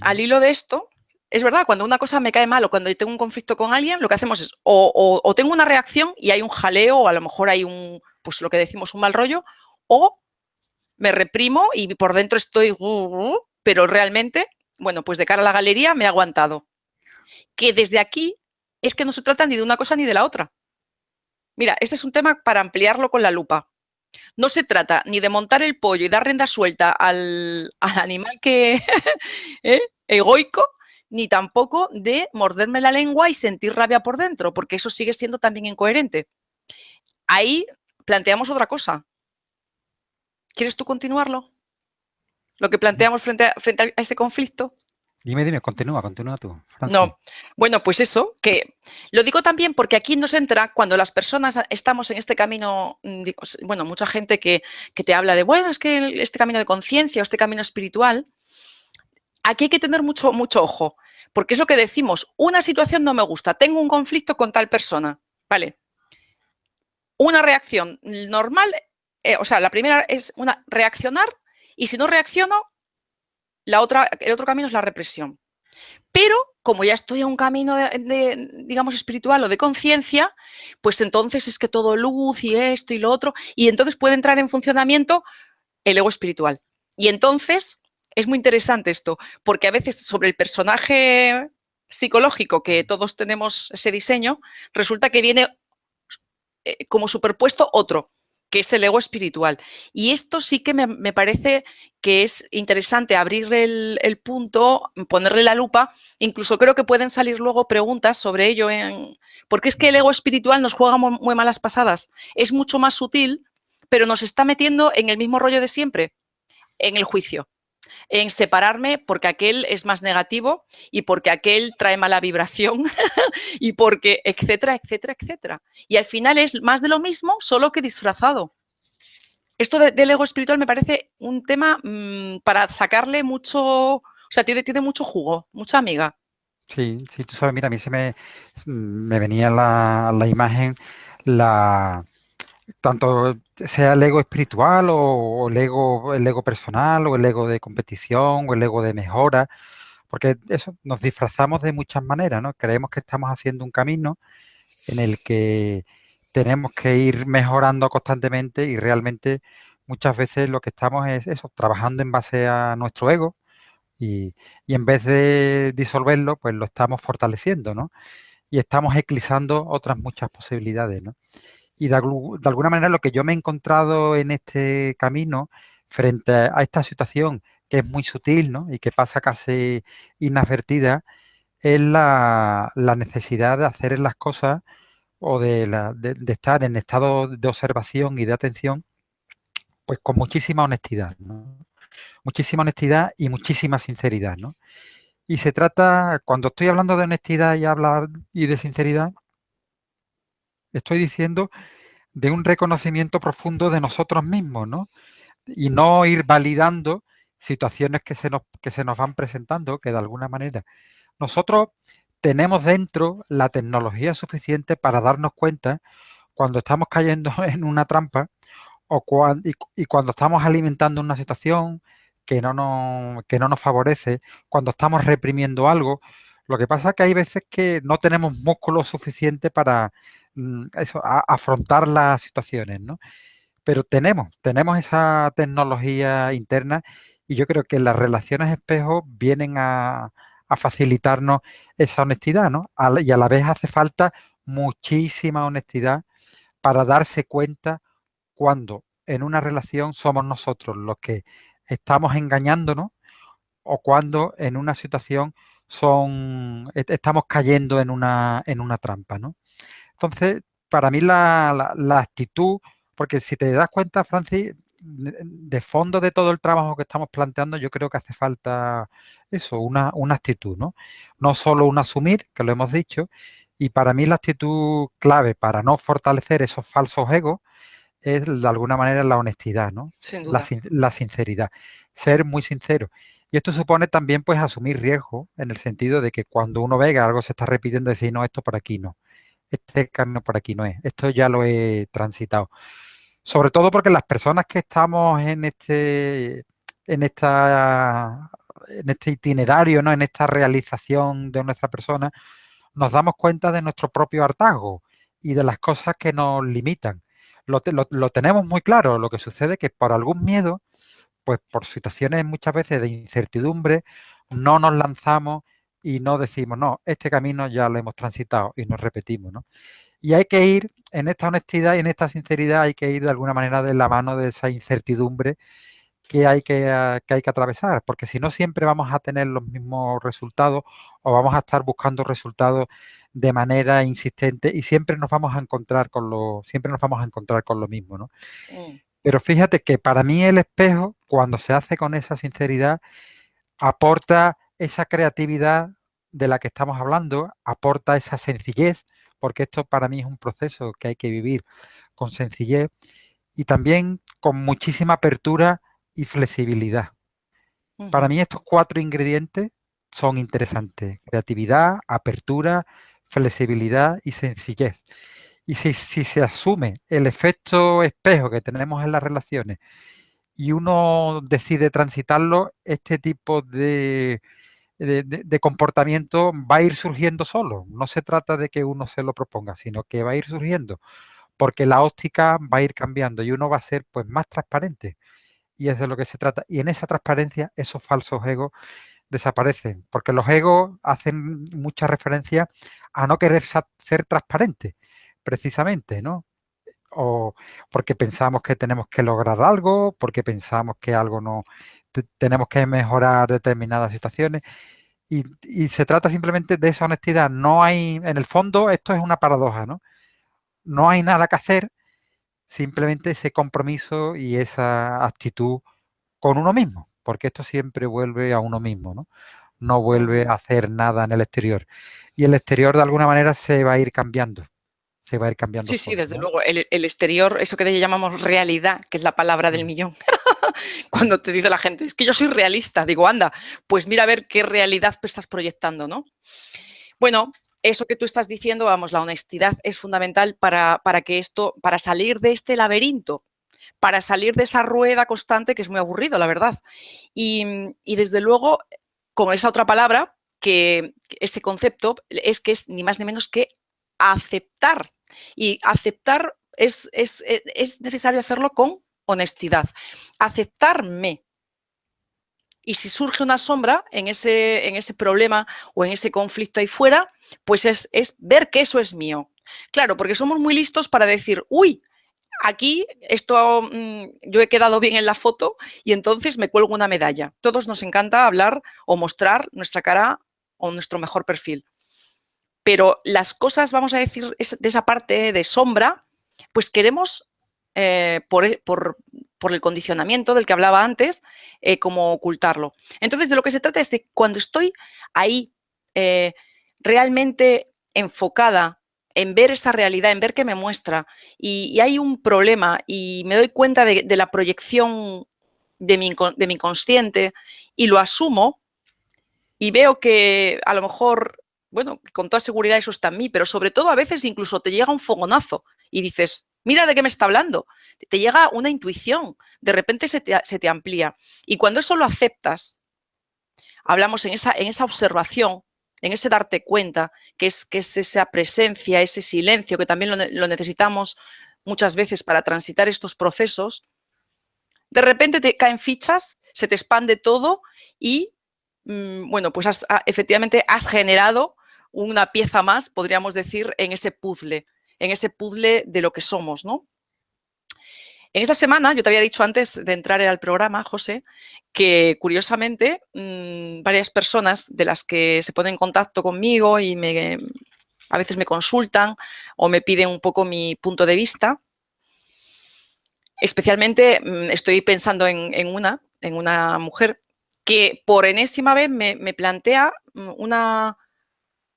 al hilo de esto, es verdad, cuando una cosa me cae mal o cuando yo tengo un conflicto con alguien, lo que hacemos es o tengo una reacción y hay un jaleo o a lo mejor hay pues lo que decimos, un mal rollo, o me reprimo y por dentro estoy, pero realmente, bueno, pues de cara a la galería me he aguantado. Que desde aquí es que no se trata ni de una cosa ni de la otra. Mira, este es un tema para ampliarlo con la lupa. No se trata ni de montar el pollo y dar rienda suelta al animal que egoico, ni tampoco de morderme la lengua y sentir rabia por dentro, porque eso sigue siendo también incoherente. Ahí planteamos otra cosa. ¿Quieres tú continuarlo? Lo que planteamos frente a ese conflicto. Dime, continúa tú, Francis. No, bueno, pues eso, que lo digo también porque aquí nos entra cuando las personas estamos en este camino, bueno, mucha gente que te habla de, bueno, es que este camino de conciencia o este camino espiritual, aquí hay que tener mucho ojo, porque es lo que decimos, una situación no me gusta, tengo un conflicto con tal persona, ¿vale? Una reacción normal, o sea, la primera es reaccionar y si no reacciono, el otro camino es la represión. Pero como ya estoy en un camino digamos, espiritual o de conciencia, pues entonces es que todo luz y esto y lo otro, y entonces puede entrar en funcionamiento el ego espiritual. Y entonces es muy interesante esto, porque a veces sobre el personaje psicológico, que todos tenemos ese diseño, resulta que viene como superpuesto otro, que es el ego espiritual. Y esto sí que me parece que es interesante abrirle el punto, ponerle la lupa, incluso creo que pueden salir luego preguntas sobre ello, porque es que el ego espiritual nos juega muy malas pasadas, es mucho más sutil, pero nos está metiendo en el mismo rollo de siempre, en el juicio, en separarme porque aquel es más negativo y porque aquel trae mala vibración y porque etcétera, etcétera, etcétera. Y al final es más de lo mismo, solo que disfrazado. Esto del ego espiritual me parece un tema para sacarle mucho, o sea, tiene mucho jugo, mucha amiga. Sí, tú sabes, mira, a mí me venía la imagen, tanto sea el ego espiritual o el ego personal o el ego de competición o el ego de mejora, porque eso nos disfrazamos de muchas maneras, ¿no? Creemos que estamos haciendo un camino en el que tenemos que ir mejorando constantemente y realmente muchas veces lo que estamos es eso, trabajando en base a nuestro ego y en vez de disolverlo, pues lo estamos fortaleciendo, ¿no? Y estamos eclipsando otras muchas posibilidades, ¿no? Y de alguna manera lo que yo me he encontrado en este camino frente a esta situación que es muy sutil, ¿no? Y que pasa casi inadvertida, es la necesidad de hacer las cosas o de estar en estado de observación y de atención, pues con muchísima honestidad, ¿no? Muchísima honestidad y muchísima sinceridad, ¿no? Y se trata, cuando estoy hablando de honestidad y de sinceridad, estoy diciendo de un reconocimiento profundo de nosotros mismos, ¿no? Y no ir validando situaciones que se nos van presentando, que de alguna manera nosotros tenemos dentro la tecnología suficiente para darnos cuenta cuando estamos cayendo en una trampa y cuando estamos alimentando una situación que no nos favorece, cuando estamos reprimiendo algo. Lo que pasa es que hay veces que no tenemos músculo suficiente para afrontar las situaciones, ¿no? Pero tenemos esa tecnología interna y yo creo que las relaciones espejo vienen a facilitarnos esa honestidad, ¿no? Y a la vez hace falta muchísima honestidad para darse cuenta cuando en una relación somos nosotros los que estamos engañándonos o cuando en una situación estamos cayendo en una trampa, ¿no? Entonces, para mí la actitud, porque si te das cuenta, Francis, de fondo de todo el trabajo que estamos planteando, yo creo que hace falta eso, una actitud, ¿no? No solo un asumir, que lo hemos dicho, y para mí la actitud clave para no fortalecer esos falsos egos es de alguna manera la honestidad, ¿no? Sin duda. La sinceridad, ser muy sincero. Y esto supone también pues asumir riesgo en el sentido de que cuando uno ve que algo se está repitiendo, decir, no, esto por aquí no, este camino por aquí no es, esto ya lo he transitado. Sobre todo porque las personas que estamos en en este itinerario, ¿no? En esta realización de nuestra persona, nos damos cuenta de nuestro propio hartazgo y de las cosas que nos limitan. Lo tenemos muy claro. Lo que sucede es que por algún miedo, pues por situaciones muchas veces de incertidumbre, no nos lanzamos y no decimos, no, este camino ya lo hemos transitado y nos repetimos, ¿no? Y hay que ir en esta honestidad y en esta sinceridad, hay que ir de alguna manera de la mano de esa incertidumbre que hay que atravesar, porque si no siempre vamos a tener los mismos resultados o vamos a estar buscando resultados de manera insistente y siempre nos vamos a encontrar siempre nos vamos a encontrar con lo mismo, ¿no? Pero fíjate que para mí el espejo, cuando se hace con esa sinceridad, aporta esa creatividad de la que estamos hablando, aporta esa sencillez, porque esto para mí es un proceso que hay que vivir con sencillez y también con muchísima apertura y flexibilidad. Para mí estos 4 ingredientes son interesantes: creatividad, apertura, flexibilidad y sencillez. Y si se asume el efecto espejo que tenemos en las relaciones y uno decide transitarlo, este tipo de comportamiento va a ir surgiendo solo. No se trata de que uno se lo proponga, sino que va a ir surgiendo, porque la óptica va a ir cambiando y uno va a ser pues más transparente. Y es de lo que se trata. Y en esa transparencia, esos falsos egos desaparecen, porque los egos hacen mucha referencia a no querer ser transparente, precisamente, ¿no? O porque pensamos que tenemos que lograr algo, porque pensamos que algo no tenemos que mejorar determinadas situaciones. Y se trata simplemente de esa honestidad. No hay, en el fondo, esto es una paradoja, ¿no? No hay nada que hacer, simplemente ese compromiso y esa actitud con uno mismo, porque esto siempre vuelve a uno mismo, ¿no? No vuelve a hacer nada en el exterior. Y el exterior, de alguna manera, se va a ir cambiando. Se va a ir cambiando Sí, solo, desde ¿no? luego. El exterior, eso que llamamos realidad, que es la palabra del millón. Cuando te dice la gente, es que yo soy realista, digo, anda, pues mira a ver qué realidad estás proyectando, ¿no? Bueno, eso que tú estás diciendo, vamos, la honestidad es fundamental para salir de este laberinto, para salir de esa rueda constante que es muy aburrido, la verdad. Y desde luego, con esa otra palabra, que ese concepto es que es ni más ni menos que aceptar. Y aceptar es necesario hacerlo con honestidad. Aceptarme. Y si surge una sombra en ese problema o en ese conflicto ahí fuera, pues es ver que eso es mío. Claro, porque somos muy listos para decir, uy, aquí esto yo he quedado bien en la foto y entonces me cuelgo una medalla. Todos nos encanta hablar o mostrar nuestra cara o nuestro mejor perfil. Pero las cosas, vamos a decir, de esa parte de sombra, pues queremos, por el condicionamiento del que hablaba antes, como ocultarlo. Entonces, de lo que se trata es de cuando estoy ahí realmente enfocada en ver esa realidad, en ver qué me muestra, y hay un problema y me doy cuenta de la proyección de mi inconsciente y lo asumo y veo que a lo mejor, bueno, con toda seguridad eso está en mí, pero sobre todo a veces incluso te llega un fogonazo y dices, mira de qué me está hablando. Te llega una intuición, de repente se te amplía. Y cuando eso lo aceptas, hablamos en esa observación, en ese darte cuenta, que es esa presencia, ese silencio, que también lo necesitamos muchas veces para transitar estos procesos, de repente te caen fichas, se te expande todo y, bueno, pues efectivamente has generado una pieza más, podríamos decir, en ese puzzle de lo que somos, ¿no? En esta semana, yo te había dicho antes de entrar al programa, José, que curiosamente varias personas de las que se ponen en contacto conmigo y a veces me consultan o me piden un poco mi punto de vista, especialmente estoy pensando en una mujer que por enésima vez me plantea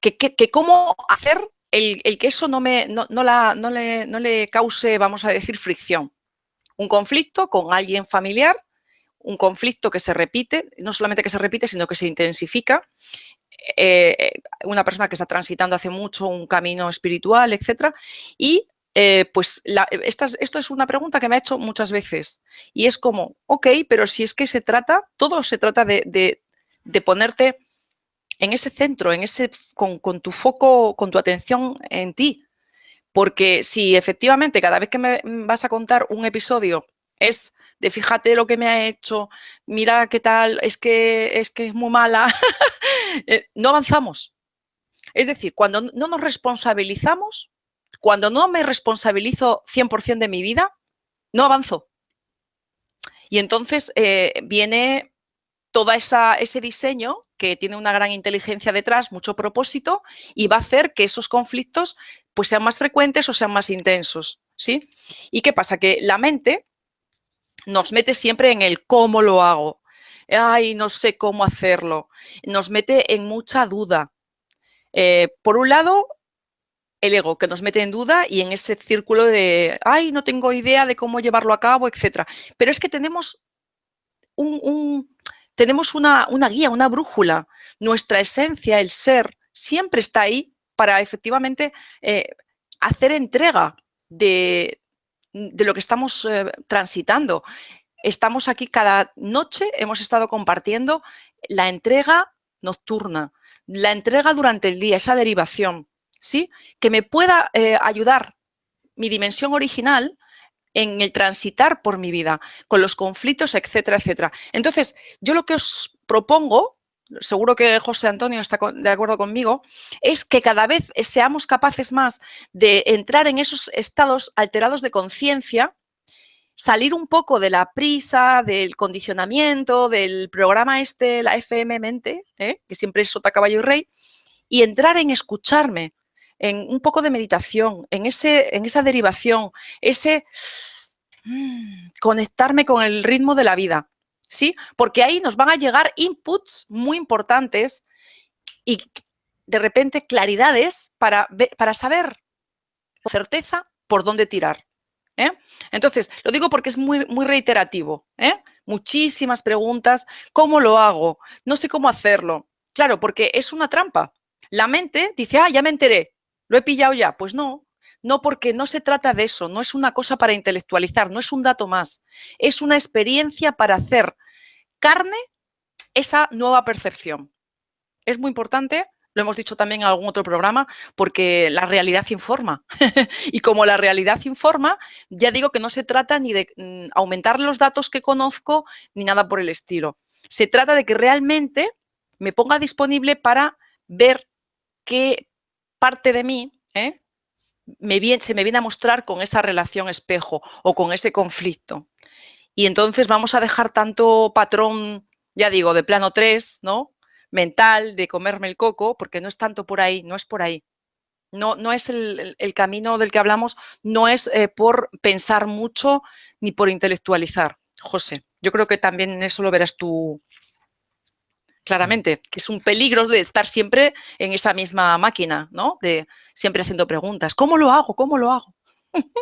que cómo hacer el que eso no le cause, vamos a decir, fricción. Un conflicto con alguien familiar, un conflicto que se repite, no solamente que se repite, sino que se intensifica. Una persona que está transitando hace mucho un camino espiritual, etcétera, y pues esto es una pregunta que me ha hecho muchas veces y es como, ok, pero si es que todo se trata de ponerte en ese centro, con tu foco, con tu atención en ti, porque si efectivamente cada vez que me vas a contar un episodio es de fíjate lo que me ha hecho, mira qué tal, es que es muy mala, no avanzamos. Es decir, cuando no nos responsabilizamos, cuando no me responsabilizo 100% de mi vida, no avanzo. Y entonces viene todo ese diseño que tiene una gran inteligencia detrás, mucho propósito, y va a hacer que esos conflictos pues, sean más frecuentes o sean más intensos. ¿Sí? ¿Y qué pasa? Que la mente nos mete siempre en el cómo lo hago. Ay, no sé cómo hacerlo. Nos mete en mucha duda. Por un lado, el ego que nos mete en duda y en ese círculo de, ay, no tengo idea de cómo llevarlo a cabo, etcétera. Pero es que tenemos tenemos una guía, una brújula. Nuestra esencia, el ser, siempre está ahí para efectivamente hacer entrega de lo que estamos transitando. Estamos aquí cada noche, hemos estado compartiendo la entrega nocturna, la entrega durante el día, esa derivación, ¿sí? Que me pueda ayudar mi dimensión original en el transitar por mi vida, con los conflictos, etcétera, etcétera. Entonces, yo lo que os propongo, seguro que José Antonio está de acuerdo conmigo, es que cada vez seamos capaces más de entrar en esos estados alterados de conciencia, salir un poco de la prisa, del condicionamiento, del programa la FM Mente, que siempre es sota, caballo y rey, y entrar en escucharme, en un poco de meditación, en esa derivación, ese conectarme con el ritmo de la vida, ¿sí? Porque ahí nos van a llegar inputs muy importantes y de repente claridades para saber con certeza por dónde tirar. Entonces, lo digo porque es muy, muy reiterativo. Muchísimas preguntas. ¿Cómo lo hago? No sé cómo hacerlo. Claro, porque es una trampa. La mente dice, ya me enteré, lo he pillado ya. Pues no, porque no se trata de eso, no es una cosa para intelectualizar, no es un dato más. Es una experiencia para hacer carne esa nueva percepción. Es muy importante. Lo hemos dicho también en algún otro programa, porque la realidad informa. Y como la realidad informa, ya digo que no se trata ni de aumentar los datos que conozco, ni nada por el estilo. Se trata de que realmente me ponga disponible para ver qué parte de mí se me viene a mostrar con esa relación espejo o con ese conflicto. Y entonces vamos a dejar tanto patrón, ya digo, de plano 3, ¿no? Mental, de comerme el coco, porque no es tanto por ahí, no es por ahí. No es el camino del que hablamos, no es por pensar mucho ni por intelectualizar, José. Yo creo que también eso lo verás tú claramente, que es un peligro de estar siempre en esa misma máquina, ¿no? De siempre haciendo preguntas. ¿Cómo lo hago? ¿Cómo lo hago?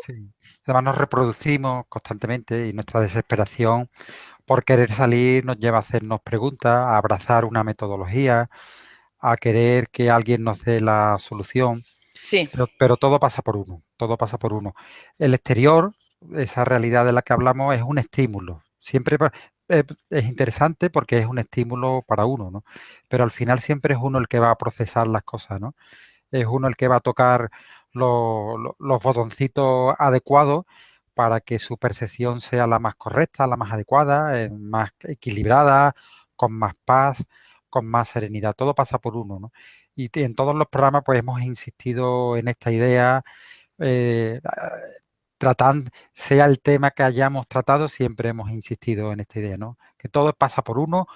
Sí. Además nos reproducimos constantemente y nuestra desesperación por querer salir nos lleva a hacernos preguntas, a abrazar una metodología, a querer que alguien nos dé la solución. Sí. Pero todo pasa por uno, todo pasa por uno. El exterior, esa realidad de la que hablamos, es un estímulo. Siempre es interesante porque es un estímulo para uno, ¿no? Pero al final siempre es uno el que va a procesar las cosas, ¿no? Es uno el que va a tocar los botoncitos adecuados para que su percepción sea la más correcta, la más adecuada, más equilibrada, con más paz, con más serenidad. Todo pasa por uno, ¿no? Y en todos los programas pues hemos insistido en esta idea. sea el tema que hayamos tratado, siempre hemos insistido en esta idea, ¿no? Que todo pasa por uno,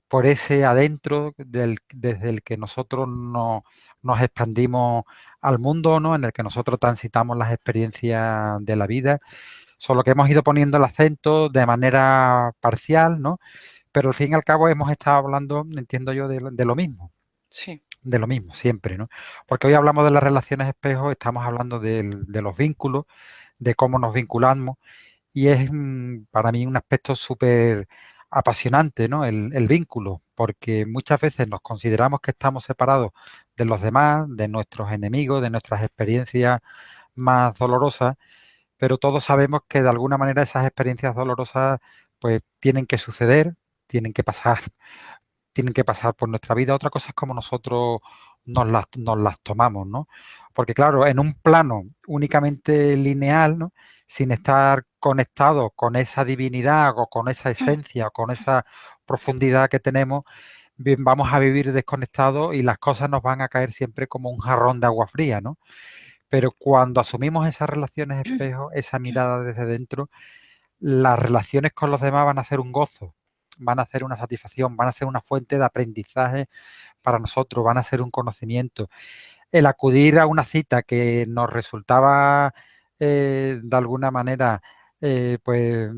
por ese adentro desde el que nosotros nos expandimos al mundo, ¿no? En el que nosotros transitamos las experiencias de la vida, solo que hemos ido poniendo el acento de manera parcial, ¿no? Pero al fin y al cabo hemos estado hablando, entiendo yo, de lo mismo. Sí. De lo mismo, siempre, ¿no? Porque hoy hablamos de las relaciones espejo, estamos hablando de los vínculos, de cómo nos vinculamos, y es para mí un aspecto súper apasionante, ¿no? El vínculo, porque muchas veces nos consideramos que estamos separados de los demás, de nuestros enemigos, de nuestras experiencias más dolorosas, pero todos sabemos que de alguna manera esas experiencias dolorosas pues tienen que suceder, tienen que pasar por nuestra vida. Otra cosa es cómo nosotros nos las tomamos, ¿no? Porque claro, en un plano únicamente lineal, ¿no? Sin estar conectado con esa divinidad o con esa esencia o con esa profundidad que tenemos, bien, vamos a vivir desconectados y las cosas nos van a caer siempre como un jarrón de agua fría, ¿no? Pero cuando asumimos esas relaciones espejo, esa mirada desde dentro, las relaciones con los demás van a ser un gozo, van a ser una satisfacción, van a ser una fuente de aprendizaje para nosotros, van a ser un conocimiento. El acudir a una cita que nos resultaba de alguna manera pues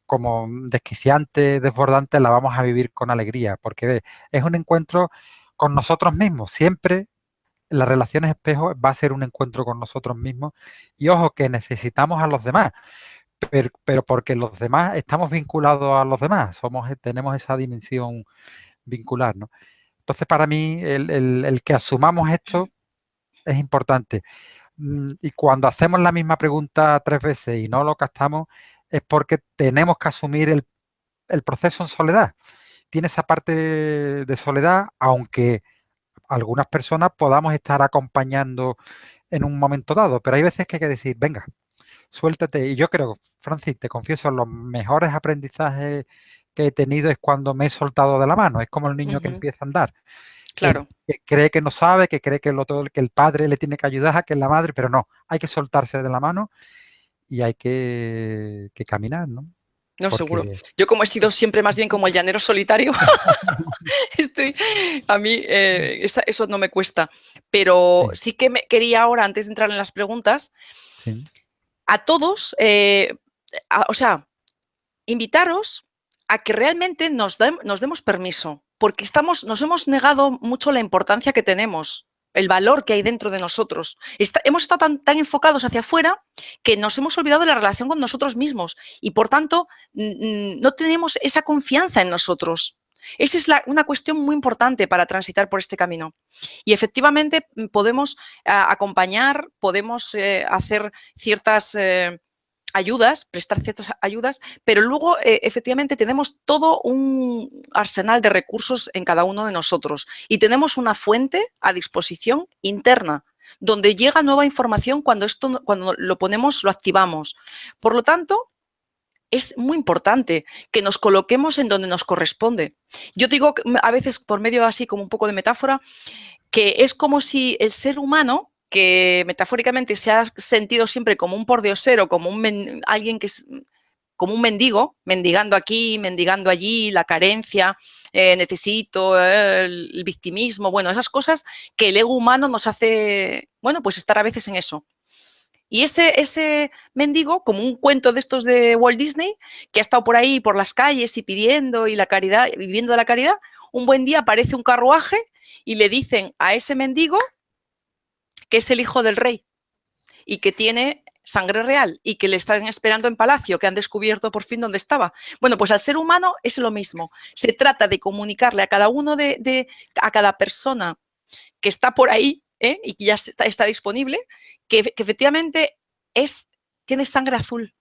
como desquiciante, desbordante, la vamos a vivir con alegría, porque es un encuentro con nosotros mismos. Siempre las relaciones espejo va a ser un encuentro con nosotros mismos, y ojo que necesitamos a los demás, pero porque los demás estamos vinculados a los demás, tenemos esa dimensión vincular, ¿no? Entonces, para mí, el que asumamos esto es importante. Y cuando hacemos la misma pregunta 3 veces y no lo captamos, es porque tenemos que asumir el proceso en soledad. Tiene esa parte de soledad, aunque algunas personas podamos estar acompañando en un momento dado, pero hay veces que hay que decir, venga, suéltate. Y yo creo, Francis, te confieso, los mejores aprendizajes que he tenido es cuando me he soltado de la mano. Es como el niño que empieza a andar, Claro. que cree que no sabe, que cree que el padre le tiene que ayudar, que es la madre, pero no, hay que soltarse de la mano y hay que caminar, ¿no? No, seguro. Porque Yo como he sido siempre más bien como el llanero solitario, a mí eso no me cuesta. Pero sí que quería ahora, antes de entrar en las preguntas, sí. a todos, o sea, invitaros a que realmente nos demos permiso, porque nos hemos negado mucho la importancia que tenemos, el valor que hay dentro de nosotros. Hemos estado tan enfocados hacia afuera que nos hemos olvidado de la relación con nosotros mismos y, por tanto, no tenemos esa confianza en nosotros. Esa es una cuestión muy importante para transitar por este camino. Y efectivamente podemos acompañar, podemos hacer ciertas ayudas, prestar ciertas ayudas, pero luego efectivamente tenemos todo un arsenal de recursos en cada uno de nosotros y tenemos una fuente a disposición interna donde llega nueva información cuando lo ponemos, lo activamos. Por lo tanto, es muy importante que nos coloquemos en donde nos corresponde. Yo digo a veces, por medio así como un poco de metáfora, que es como si el ser humano, que metafóricamente se ha sentido siempre como un pordiosero, como alguien que es como un mendigo, mendigando aquí, mendigando allí, la carencia, necesito, el victimismo, bueno, esas cosas que el ego humano nos hace, bueno, pues estar a veces en eso. Y ese mendigo, como un cuento de estos de Walt Disney, que ha estado por ahí, por las calles y pidiendo y la caridad, viviendo de la caridad, un buen día aparece un carruaje y le dicen a ese mendigo que es el hijo del rey y que tiene sangre real y que le están esperando en palacio, que han descubierto por fin dónde estaba. Bueno, pues al ser humano es lo mismo. Se trata de comunicarle a cada uno a cada persona que está por ahí y que ya está disponible, que efectivamente tiene sangre azul,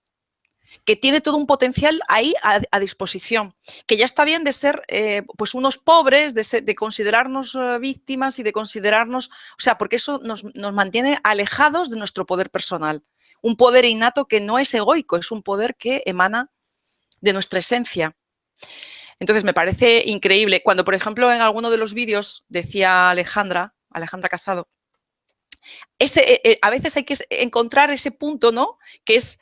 que tiene todo un potencial ahí a disposición, que ya está bien de ser pues unos pobres, de considerarnos víctimas y de considerarnos, o sea, porque eso nos mantiene alejados de nuestro poder personal. Un poder innato que no es egoico, es un poder que emana de nuestra esencia. Entonces, me parece increíble. Cuando, por ejemplo, en alguno de los vídeos decía Alejandra Casado, A veces hay que encontrar ese punto, ¿no? Que es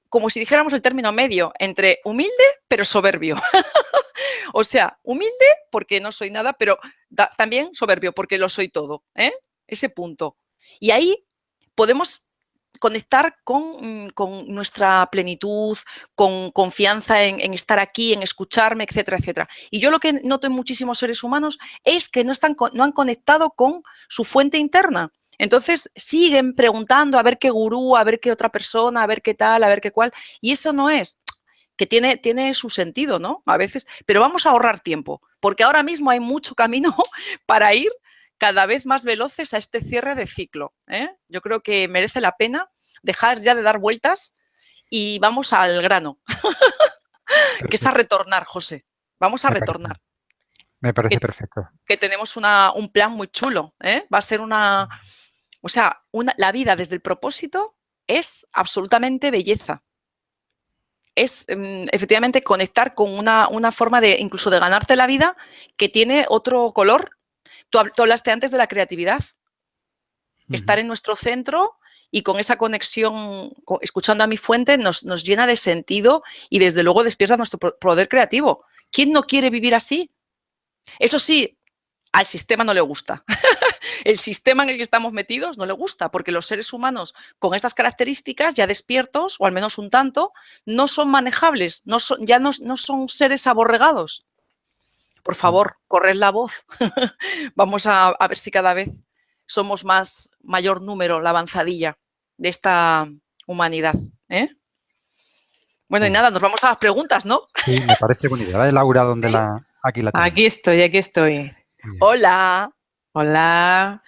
como si dijéramos el término medio entre humilde pero soberbio. O sea, humilde porque no soy nada, pero también soberbio porque lo soy todo, ¿eh? Ese punto. Y ahí podemos conectar con nuestra plenitud, con confianza en estar aquí, en escucharme, etcétera, etcétera. Y yo lo que noto en muchísimos seres humanos es que no han conectado con su fuente interna. Entonces siguen preguntando a ver qué gurú, a ver qué otra persona, a ver qué tal, a ver qué cual. Y eso no es, que tiene su sentido, ¿no? A veces, pero vamos a ahorrar tiempo, porque ahora mismo hay mucho camino para ir cada vez más veloces a este cierre de ciclo, ¿eh? Yo creo que merece la pena dejar ya de dar vueltas y vamos al grano, que es a retornar, José. Vamos a retornar. Me parece perfecto. Que tenemos un plan muy chulo, ¿eh? Va a ser o sea, la vida desde el propósito es absolutamente belleza. Es efectivamente conectar con una forma de incluso de ganarte la vida que tiene otro color. Tú hablaste antes de la creatividad. Estar en nuestro centro y con esa conexión, escuchando a mi fuente, nos llena de sentido y desde luego despierta nuestro poder creativo. ¿Quién no quiere vivir así? Eso sí, al sistema no le gusta. El sistema en el que estamos metidos no le gusta, porque los seres humanos con estas características, ya despiertos, o al menos un tanto, no son manejables, ya no son seres aborregados. Por favor, corred la voz. Vamos a ver si cada vez somos mayor número, la avanzadilla de esta humanidad, ¿eh? Bueno, y nada, nos vamos a las preguntas, ¿no? Sí, me parece buena idea. La de Laura, ¿dónde ¿Sí? aquí la tenemos? Aquí estoy. Hola. Hola.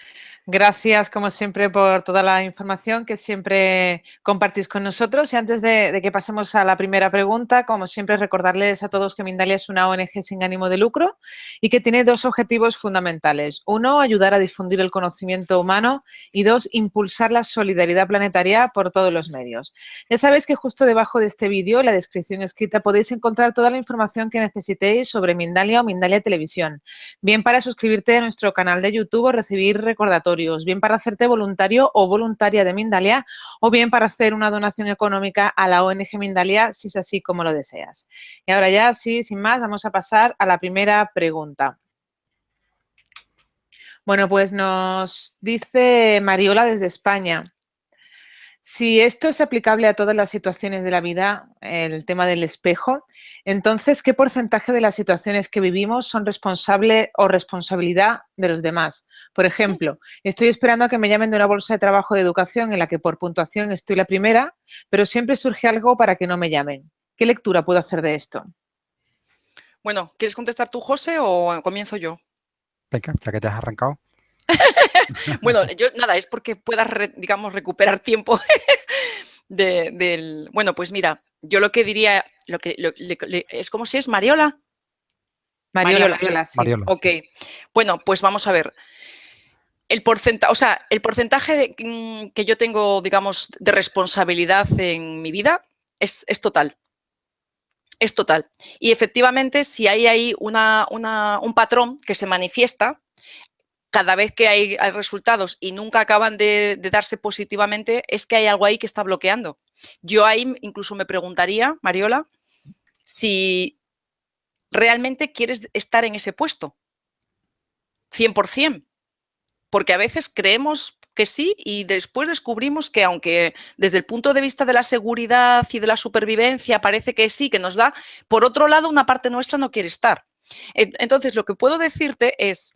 Gracias, como siempre, por toda la información que siempre compartís con nosotros. Y antes de que pasemos a la primera pregunta, como siempre, recordarles a todos que Mindalia es una ONG sin ánimo de lucro y que tiene dos objetivos fundamentales. Uno, ayudar a difundir el conocimiento humano y dos, impulsar la solidaridad planetaria por todos los medios. Ya sabéis que justo debajo de este vídeo, en la descripción escrita, podéis encontrar toda la información que necesitéis sobre Mindalia o Mindalia Televisión, bien para suscribirte a nuestro canal de YouTube o recibir recordatorios, bien para hacerte voluntario o voluntaria de Mindalia o bien para hacer una donación económica a la ONG Mindalia si es así como lo deseas. Y ahora ya, sí, sin más, vamos a pasar a la primera pregunta. Bueno, pues nos dice Mariola desde España. Si esto es aplicable a todas las situaciones de la vida, el tema del espejo, entonces, ¿qué porcentaje de las situaciones que vivimos son responsable o responsabilidad de los demás? Por ejemplo, estoy esperando a que me llamen de una bolsa de trabajo de educación en la que por puntuación estoy la primera, pero siempre surge algo para que no me llamen. ¿Qué lectura puedo hacer de esto? Bueno, ¿quieres contestar tú, José, o comienzo yo? Venga, ya que te has arrancado. Bueno, yo nada, es porque puedas, digamos, recuperar tiempo Bueno, pues mira, yo lo que diría, es como si es Mariola. Mariola, sí. Mariola. Ok, bueno, pues vamos a ver. El porcentaje que yo tengo, digamos, de responsabilidad en mi vida es total. Es total. Y efectivamente, si hay ahí un patrón que se manifiesta, cada vez que hay resultados y nunca acaban de darse positivamente, es que hay algo ahí que está bloqueando. Yo ahí incluso me preguntaría, Mariola, si realmente quieres estar en ese puesto, 100%, porque a veces creemos que sí y después descubrimos que aunque desde el punto de vista de la seguridad y de la supervivencia parece que sí, que nos da, por otro lado una parte nuestra no quiere estar. Entonces, lo que puedo decirte es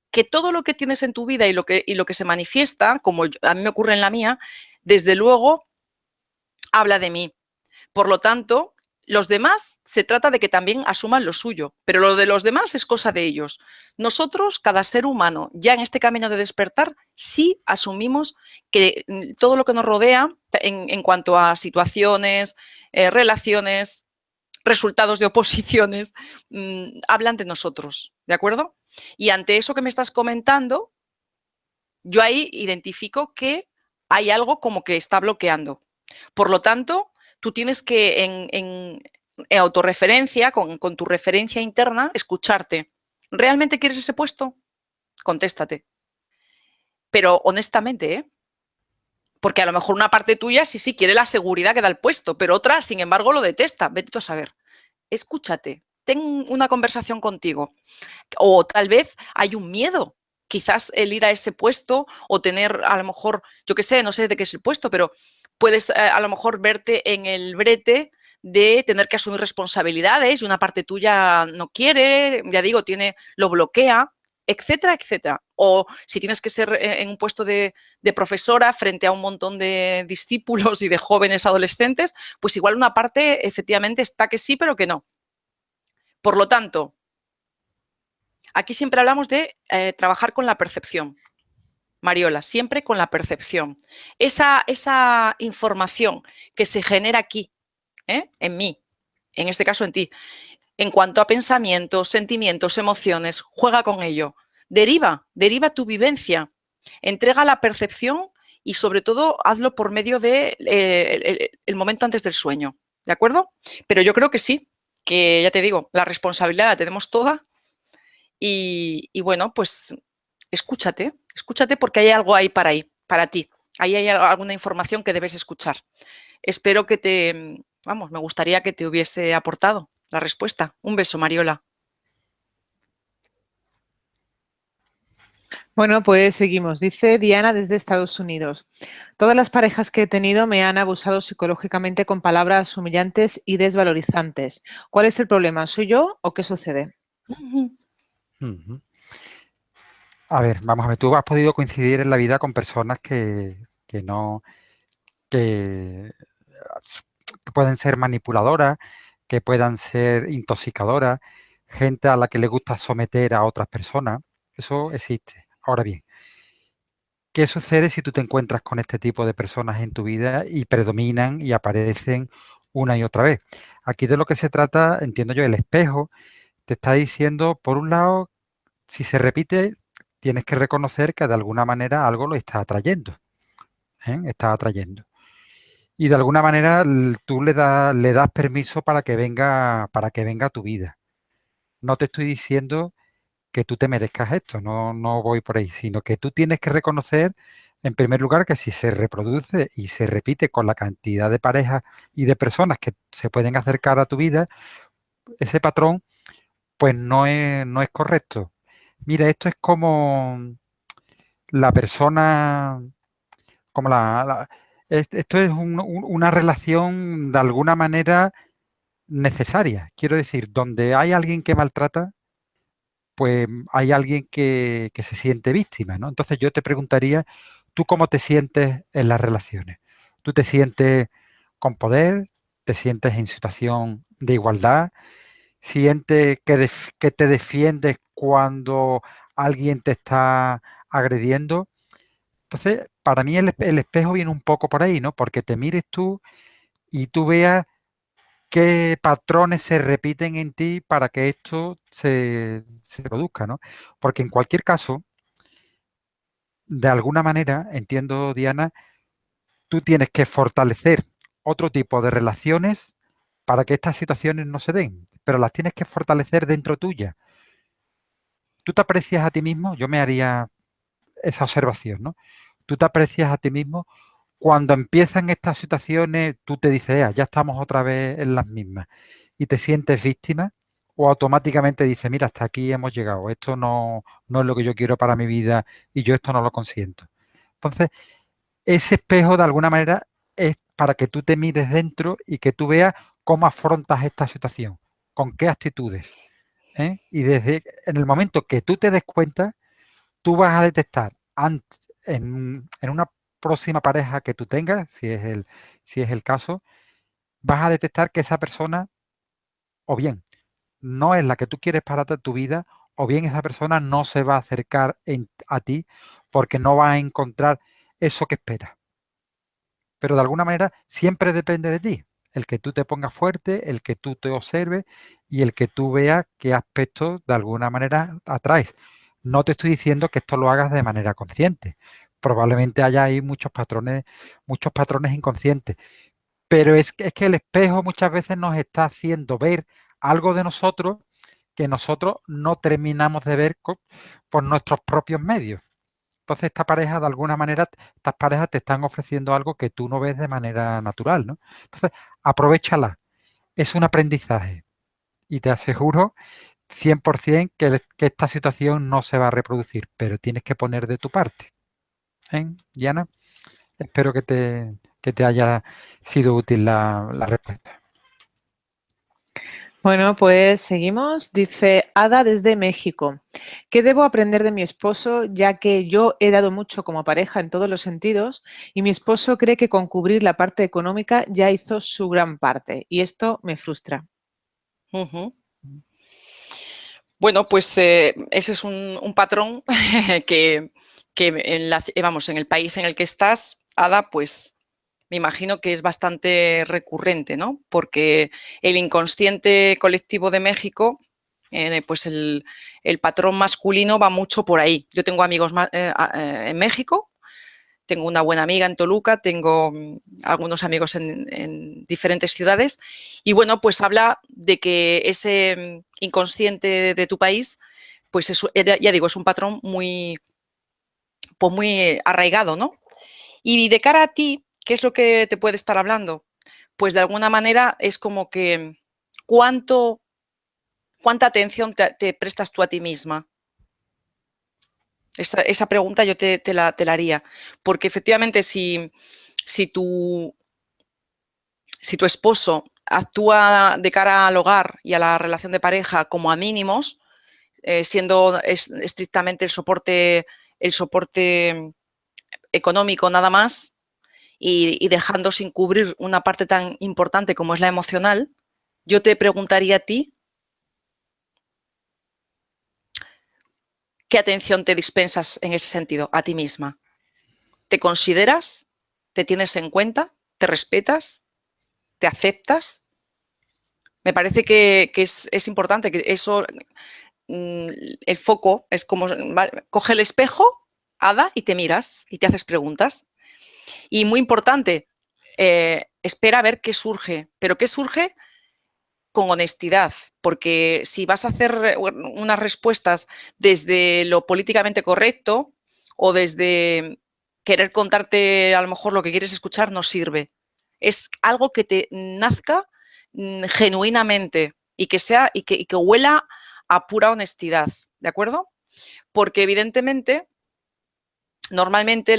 que todo lo que tienes en tu vida y lo que se manifiesta, como a mí me ocurre en la mía, desde luego habla de mí. Por lo tanto, los demás se trata de que también asuman lo suyo, pero lo de los demás es cosa de ellos. Nosotros, cada ser humano, ya en este camino de despertar, sí asumimos que todo lo que nos rodea en cuanto a situaciones, relaciones, resultados de oposiciones, hablan de nosotros, ¿de acuerdo? Y ante eso que me estás comentando, yo ahí identifico que hay algo como que está bloqueando. Por lo tanto, tú tienes que en autorreferencia, con tu referencia interna, escucharte. ¿Realmente quieres ese puesto? Contéstate. Pero honestamente, ¿eh? Porque a lo mejor una parte tuya sí quiere la seguridad que da el puesto, pero otra, sin embargo, lo detesta. Vete tú a saber. Escúchate, ten una conversación contigo. O tal vez hay un miedo. Quizás el ir a ese puesto o tener, a lo mejor, yo qué sé, no sé de qué es el puesto, pero puedes a lo mejor verte en el brete de tener que asumir responsabilidades y una parte tuya no quiere, ya digo, lo bloquea, etcétera, etcétera. O si tienes que ser en un puesto de profesora frente a un montón de discípulos y de jóvenes adolescentes, pues igual una parte efectivamente está que sí, pero que no. Por lo tanto, aquí siempre hablamos de trabajar con la percepción. Mariola, siempre con la percepción. Esa información que se genera aquí, en mí, en este caso en ti, en cuanto a pensamientos, sentimientos, emociones, juega con ello. Deriva tu vivencia, entrega la percepción y sobre todo hazlo por medio de el momento antes del sueño, ¿de acuerdo? Pero yo creo que sí, que ya te digo, la responsabilidad la tenemos toda y bueno, pues escúchate porque hay algo ahí para ti. Ahí hay alguna información que debes escuchar. Espero que me gustaría que te hubiese aportado la respuesta. Un beso, Mariola. Bueno, pues seguimos. Dice Diana desde Estados Unidos. Todas las parejas que he tenido me han abusado psicológicamente con palabras humillantes y desvalorizantes. ¿Cuál es el problema? ¿Soy yo o qué sucede? A ver, vamos a ver, tú has podido coincidir en la vida con personas que pueden ser manipuladoras, que puedan ser intoxicadoras, gente a la que le gusta someter a otras personas. Eso existe. Ahora bien, ¿qué sucede si tú te encuentras con este tipo de personas en tu vida y predominan y aparecen una y otra vez? Aquí de lo que se trata, entiendo yo, el espejo te está diciendo, por un lado, si se repite, tienes que reconocer que de alguna manera algo lo está atrayendo. Está atrayendo. Y de alguna manera tú le das permiso para que venga a tu vida. No te estoy diciendo que tú te merezcas esto, no voy por ahí, sino que tú tienes que reconocer, en primer lugar, que si se reproduce y se repite con la cantidad de parejas y de personas que se pueden acercar a tu vida, ese patrón, pues no es correcto. Mira, esto es como la persona, como esto es una relación de alguna manera necesaria. Quiero decir, donde hay alguien que maltrata, pues hay alguien que se siente víctima, ¿no? Entonces yo te preguntaría, ¿tú cómo te sientes en las relaciones? ¿Tú te sientes con poder? ¿Te sientes en situación de igualdad? ¿Sientes que te defiendes cuando alguien te está agrediendo? Entonces, para mí el espejo viene un poco por ahí, ¿no? Porque te mires tú y tú veas qué patrones se repiten en ti para que esto se produzca, ¿no? Porque en cualquier caso, de alguna manera, entiendo, Diana, tú tienes que fortalecer otro tipo de relaciones para que estas situaciones no se den, pero las tienes que fortalecer dentro tuya. ¿Tú te aprecias a ti mismo? Yo me haría esa observación, ¿no? ¿Tú te aprecias a ti mismo? Cuando empiezan estas situaciones, tú te dices, ya estamos otra vez en las mismas y te sientes víctima o automáticamente dices, mira, hasta aquí hemos llegado, esto no es lo que yo quiero para mi vida y yo esto no lo consiento. Entonces, ese espejo de alguna manera es para que tú te mires dentro y que tú veas cómo afrontas esta situación, con qué actitudes. Y desde en el momento que tú te des cuenta, tú vas a detectar en una próxima pareja que tú tengas, si es el caso, vas a detectar que esa persona o bien no es la que tú quieres para tu vida, o bien esa persona no se va a acercar a ti porque no va a encontrar eso que espera. Pero de alguna manera siempre depende de ti, el que tú te pongas fuerte, el que tú te observes y el que tú veas qué aspectos de alguna manera atraes. No te estoy diciendo que esto lo hagas de manera consciente. Probablemente haya ahí muchos patrones inconscientes. Pero es que el espejo muchas veces nos está haciendo ver algo de nosotros que nosotros no terminamos de ver por nuestros propios medios. Entonces, esta pareja, de alguna manera, estas parejas te están ofreciendo algo que tú no ves de manera natural, ¿no? Entonces, aprovéchala. Es un aprendizaje. Y te aseguro 100% que esta situación no se va a reproducir, pero tienes que poner de tu parte. Diana, espero que te haya sido útil la respuesta. Bueno, pues seguimos. Dice Ada desde México. ¿Qué debo aprender de mi esposo, ya que yo he dado mucho como pareja en todos los sentidos y mi esposo cree que con cubrir la parte económica ya hizo su gran parte y esto me frustra? Ujú. Bueno, pues ese es un patrón que en el país en el que estás, Ada, pues me imagino que es bastante recurrente, ¿no? Porque el inconsciente colectivo de México, pues el patrón masculino va mucho por ahí. Yo tengo amigos en México, tengo una buena amiga en Toluca, tengo algunos amigos en diferentes ciudades y bueno, pues habla de que ese inconsciente de tu país, pues ya digo, es un patrón pues muy arraigado, ¿no? Y de cara a ti, ¿qué es lo que te puede estar hablando? Pues de alguna manera es como que cuánta atención te prestas tú a ti misma. Esa pregunta yo te la haría, porque efectivamente si tu esposo actúa de cara al hogar y a la relación de pareja como a mínimos, siendo estrictamente el soporte económico nada más y dejando sin cubrir una parte tan importante como es la emocional, yo te preguntaría a ti, ¿qué atención te dispensas en ese sentido a ti misma? ¿Te consideras? ¿Te tienes en cuenta? ¿Te respetas? ¿Te aceptas? Me parece que es importante que eso, el foco es como, ¿vale? Coge el espejo, Ada, y te miras y te haces preguntas. Y muy importante, espera a ver qué surge, pero qué surge con honestidad, porque si vas a hacer unas respuestas desde lo políticamente correcto o desde querer contarte a lo mejor lo que quieres escuchar, no sirve. Es algo que te nazca genuinamente y que sea y que huela a pura honestidad, ¿de acuerdo? Porque evidentemente normalmente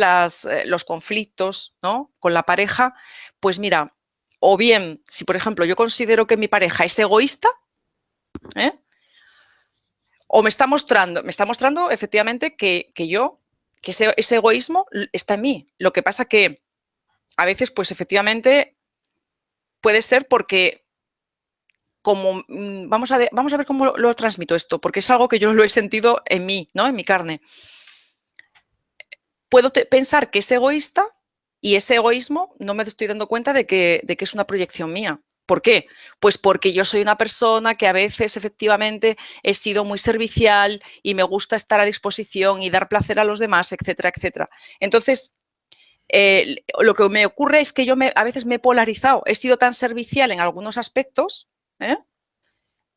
los conflictos, ¿no?, con la pareja, pues mira, o bien, si por ejemplo yo considero que mi pareja es egoísta, ¿eh?, o me está mostrando efectivamente que ese egoísmo está en mí. Lo que pasa que a veces, pues efectivamente, puede ser porque como, vamos a ver cómo lo transmito esto, porque es algo que yo lo he sentido en mí, ¿no?, en mi carne. Puedo pensar que es egoísta y ese egoísmo no me estoy dando cuenta de que es una proyección mía. ¿Por qué? Pues porque yo soy una persona que a veces efectivamente he sido muy servicial y me gusta estar a disposición y dar placer a los demás, etcétera, etcétera. Entonces, lo que me ocurre es que yo a veces me he polarizado, he sido tan servicial en algunos aspectos, ¿eh?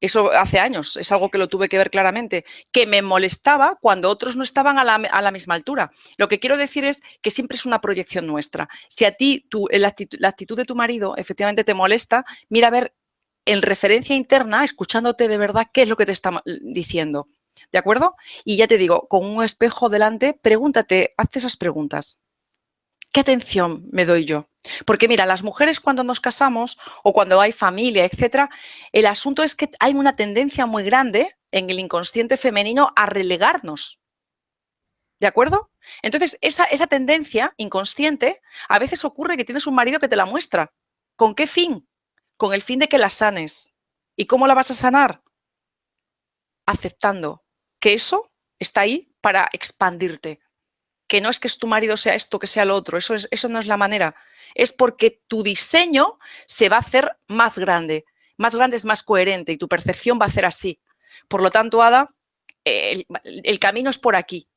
Eso hace años, es algo que lo tuve que ver claramente, que me molestaba cuando otros no estaban a la misma altura. Lo que quiero decir es que siempre es una proyección nuestra. Si a ti la actitud de tu marido efectivamente te molesta, mira a ver en referencia interna, escuchándote de verdad, qué es lo que te está diciendo. ¿De acuerdo? Y ya te digo, con un espejo delante, pregúntate, hazte esas preguntas. ¿Qué atención me doy yo? Porque mira, las mujeres cuando nos casamos o cuando hay familia, etcétera, el asunto es que hay una tendencia muy grande en el inconsciente femenino a relegarnos. ¿De acuerdo? Entonces, esa tendencia inconsciente a veces ocurre que tienes un marido que te la muestra. ¿Con qué fin? Con el fin de que la sanes. ¿Y cómo la vas a sanar? Aceptando que eso está ahí para expandirte. Que no es que tu marido sea esto, que sea lo otro, eso no es la manera. Es porque tu diseño se va a hacer más grande es más coherente y tu percepción va a ser así. Por lo tanto, Ada, el camino es por aquí.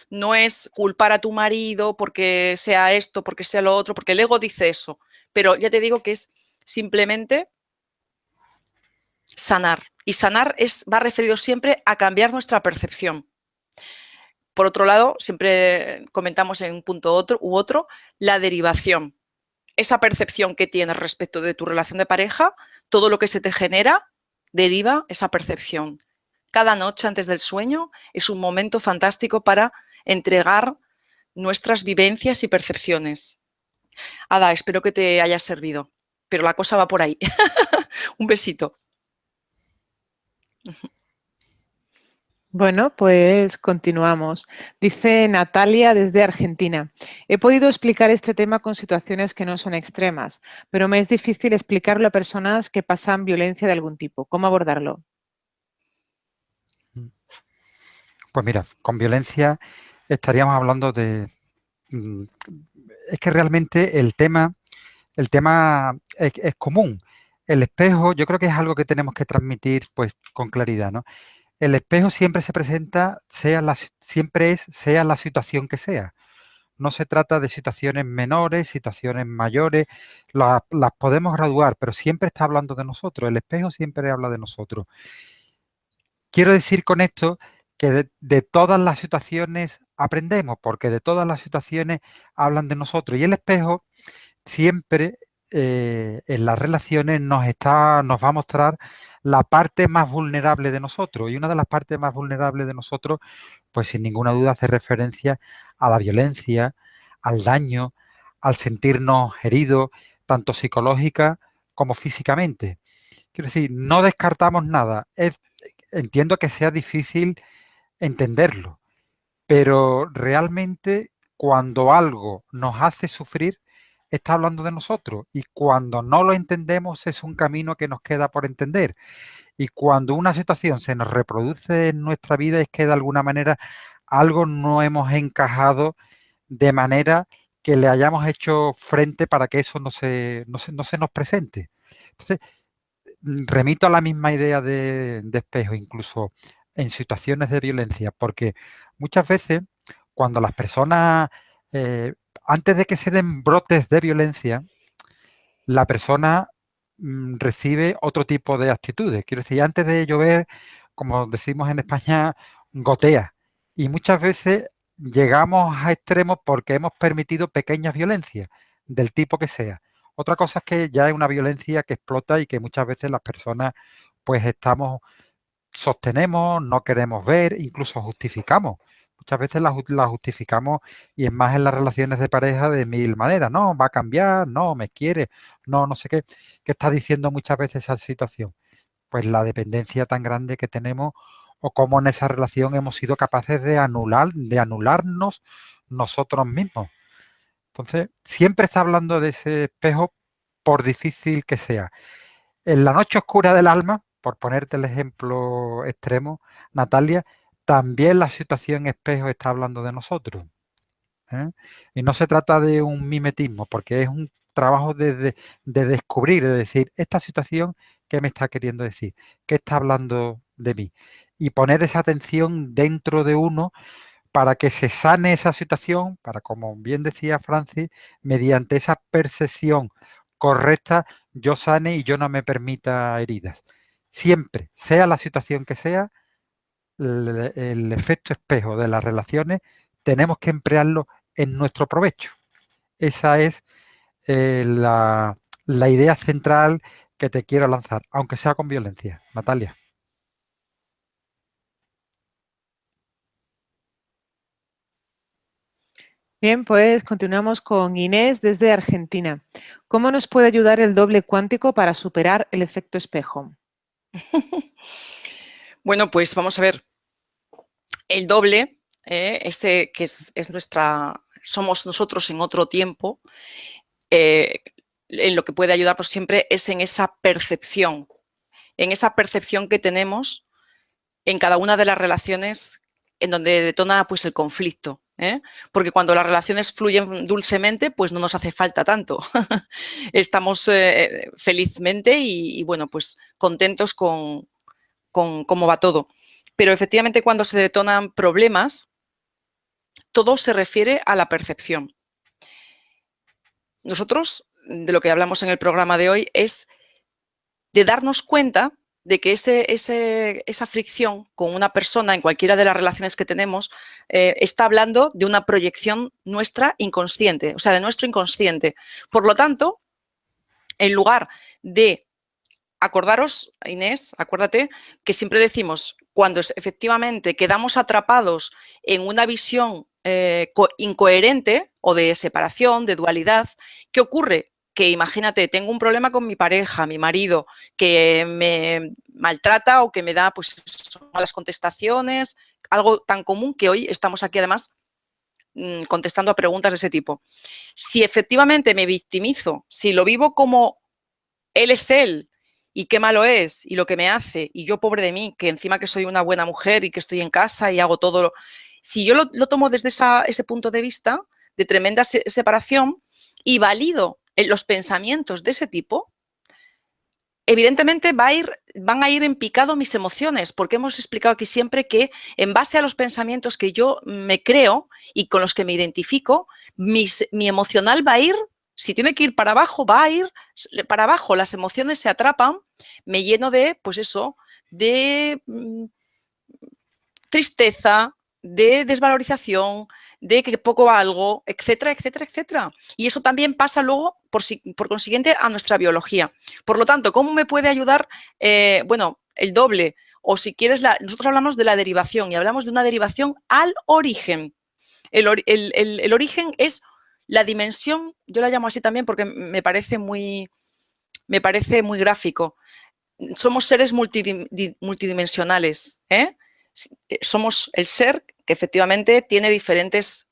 No es culpar a tu marido porque sea esto, porque sea lo otro, porque el ego dice eso. Pero ya te digo que es simplemente sanar. Y sanar va referido siempre a cambiar nuestra percepción. Por otro lado, siempre comentamos en un punto u otro, la derivación. Esa percepción que tienes respecto de tu relación de pareja, todo lo que se te genera, deriva esa percepción. Cada noche antes del sueño es un momento fantástico para entregar nuestras vivencias y percepciones. Ada, espero que te haya servido, pero la cosa va por ahí. Un besito. Bueno, pues continuamos. Dice Natalia desde Argentina. He podido explicar este tema con situaciones que no son extremas, pero me es difícil explicarlo a personas que pasan violencia de algún tipo. ¿Cómo abordarlo? Pues mira, con violencia estaríamos hablando de... Es que realmente el tema es común. El espejo, yo creo que es algo que tenemos que transmitir pues con claridad, ¿no? El espejo siempre se presenta, sea la situación que sea. No se trata de situaciones menores, situaciones mayores, las podemos graduar, pero siempre está hablando de nosotros. El espejo siempre habla de nosotros. Quiero decir con esto que de todas las situaciones aprendemos, porque de todas las situaciones hablan de nosotros. Y el espejo siempre en las relaciones nos va a mostrar la parte más vulnerable de nosotros. Y una de las partes más vulnerables de nosotros, pues sin ninguna duda hace referencia a la violencia, al daño, al sentirnos heridos, tanto psicológica como físicamente. Quiero decir, no descartamos nada. Entiendo que sea difícil entenderlo, pero realmente cuando algo nos hace sufrir, está hablando de nosotros, y cuando no lo entendemos es un camino que nos queda por entender, y cuando una situación se nos reproduce en nuestra vida es que de alguna manera algo no hemos encajado de manera que le hayamos hecho frente para que eso no se nos presente. Entonces, remito a la misma idea de espejo, incluso en situaciones de violencia, porque muchas veces cuando las personas, antes de que se den brotes de violencia, la persona recibe otro tipo de actitudes. Quiero decir, antes de llover, como decimos en España, gotea. Y muchas veces llegamos a extremos porque hemos permitido pequeñas violencias, del tipo que sea. Otra cosa es que ya es una violencia que explota y que muchas veces las personas pues sostenemos, no queremos ver, incluso justificamos. Muchas veces la justificamos, y es más en las relaciones de pareja, de mil maneras. No, va a cambiar, no, me quiere, no, no sé qué. ¿Qué está diciendo muchas veces esa situación? Pues la dependencia tan grande que tenemos, o cómo en esa relación hemos sido capaces de anularnos nosotros mismos. Entonces, siempre está hablando de ese espejo, por difícil que sea. En la noche oscura del alma, por ponerte el ejemplo extremo, Natalia, también la situación espejo está hablando de nosotros, ¿eh? Y no se trata de un mimetismo, porque es un trabajo de descubrir, de decir, esta situación, ¿qué me está queriendo decir? ¿Qué está hablando de mí? Y poner esa atención dentro de uno para que se sane esa situación, para, como bien decía Francis, mediante esa percepción correcta, yo sane y yo no me permita heridas. Siempre, sea la situación que sea, el efecto espejo de las relaciones tenemos que emplearlo en nuestro provecho. Esa es la idea central que te quiero lanzar, aunque sea con violencia. Natalia. Bien, pues continuamos con Inés desde Argentina. ¿Cómo nos puede ayudar el doble cuántico para superar el efecto espejo? Bueno, pues vamos a ver. El doble, este que somos nosotros en otro tiempo, en lo que puede ayudarnos siempre es en esa percepción que tenemos en cada una de las relaciones en donde detona pues el conflicto. Porque cuando las relaciones fluyen dulcemente, pues no nos hace falta tanto. Estamos felizmente y bueno, pues contentos con cómo va todo. Pero efectivamente, cuando se detonan problemas, todo se refiere a la percepción. Nosotros, de lo que hablamos en el programa de hoy, es de darnos cuenta de que esa fricción con una persona en cualquiera de las relaciones que tenemos está hablando de una proyección nuestra inconsciente, o sea, de nuestro inconsciente. Por lo tanto, en lugar de acordaros, Inés, acuérdate que siempre decimos, cuando efectivamente quedamos atrapados en una visión incoherente o de separación, de dualidad, ¿qué ocurre? Que imagínate, tengo un problema con mi pareja, mi marido, que me maltrata o que me da pues, malas contestaciones, algo tan común que hoy estamos aquí además contestando a preguntas de ese tipo. Si efectivamente me victimizo, si lo vivo como él es él y qué malo es y lo que me hace y yo pobre de mí, que encima que soy una buena mujer y que estoy en casa y hago todo, si yo lo tomo desde ese punto de vista de tremenda separación y valido los pensamientos de ese tipo, evidentemente van a ir en picado mis emociones, porque hemos explicado aquí siempre que en base a los pensamientos que yo me creo y con los que me identifico, mi emocional va a ir, si tiene que ir para abajo, va a ir para abajo, las emociones se atrapan, me lleno de, pues eso, de tristeza, de desvalorización, de que poco valgo, etcétera, etcétera, etcétera. Y eso también pasa luego, por consiguiente, a nuestra biología. Por lo tanto, ¿cómo me puede ayudar, bueno, el doble? O si quieres, nosotros hablamos de la derivación y hablamos de una derivación al origen. El origen es la dimensión, yo la llamo así también porque me parece muy gráfico. Somos seres multidimensionales, ¿eh? Somos el ser que efectivamente tiene diferentes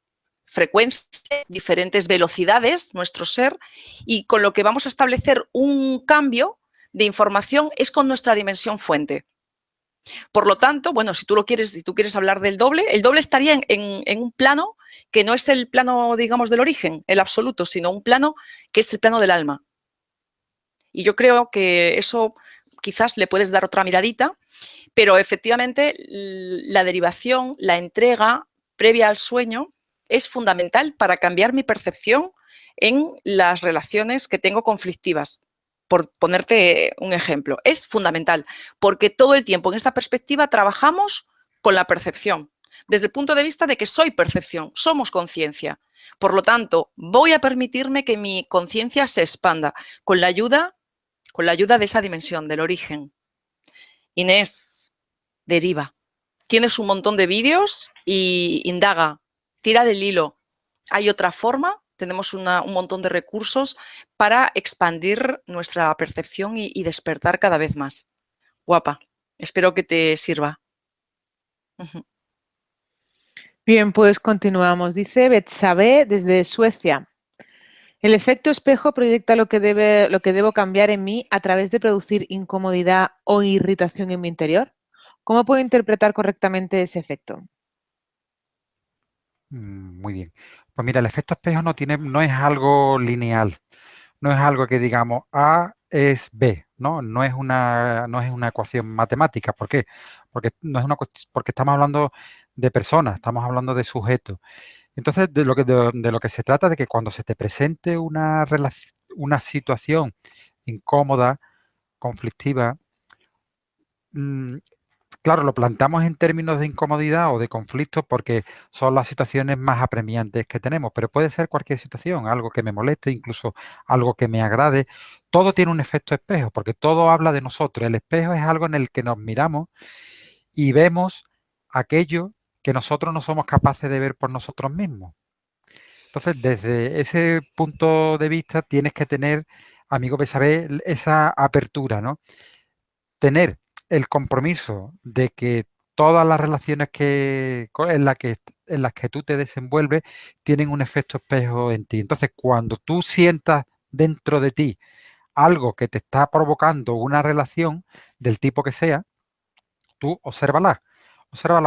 frecuencias, diferentes velocidades, nuestro ser, y con lo que vamos a establecer un cambio de información es con nuestra dimensión fuente. Por lo tanto, bueno, si tú quieres hablar del doble, el doble estaría en un plano que no es el plano, digamos, del origen, el absoluto, sino un plano que es el plano del alma. Y yo creo que eso quizás le puedes dar otra miradita, pero efectivamente la derivación, la entrega previa al sueño es fundamental para cambiar mi percepción en las relaciones que tengo conflictivas. Por ponerte un ejemplo, es fundamental, porque todo el tiempo en esta perspectiva trabajamos con la percepción, desde el punto de vista de que soy percepción, somos conciencia. Por lo tanto, voy a permitirme que mi conciencia se expanda con la ayuda de esa dimensión, del origen. Inés, deriva. Tienes un montón de vídeos y indaga, tira del hilo. Hay otra forma, tenemos un montón de recursos para expandir nuestra percepción y despertar cada vez más. Guapa, espero que te sirva. Bien, pues continuamos. Dice Betsabe desde Suecia. El efecto espejo proyecta lo que debo cambiar en mí a través de producir incomodidad o irritación en mi interior. ¿Cómo puedo interpretar correctamente ese efecto? Muy bien. Pues mira, el efecto espejo no es algo lineal, no es algo que digamos A es B, ¿no? No es una ecuación matemática. ¿Por qué? Porque porque estamos hablando de personas, estamos hablando de sujetos. Entonces, de lo que se trata de que cuando se te presente una situación incómoda, conflictiva, claro, lo planteamos en términos de incomodidad o de conflicto porque son las situaciones más apremiantes que tenemos, pero puede ser cualquier situación, algo que me moleste, incluso algo que me agrade. Todo tiene un efecto espejo porque todo habla de nosotros. El espejo es algo en el que nos miramos y vemos aquello que nosotros no somos capaces de ver por nosotros mismos. Entonces, desde ese punto de vista, tienes que tener, amigo Besabe, esa apertura, ¿no? Tener el compromiso de que todas las relaciones en las que tú te desenvuelves tienen un efecto espejo en ti. Entonces, cuando tú sientas dentro de ti algo que te está provocando una relación del tipo que sea, tú obsérvala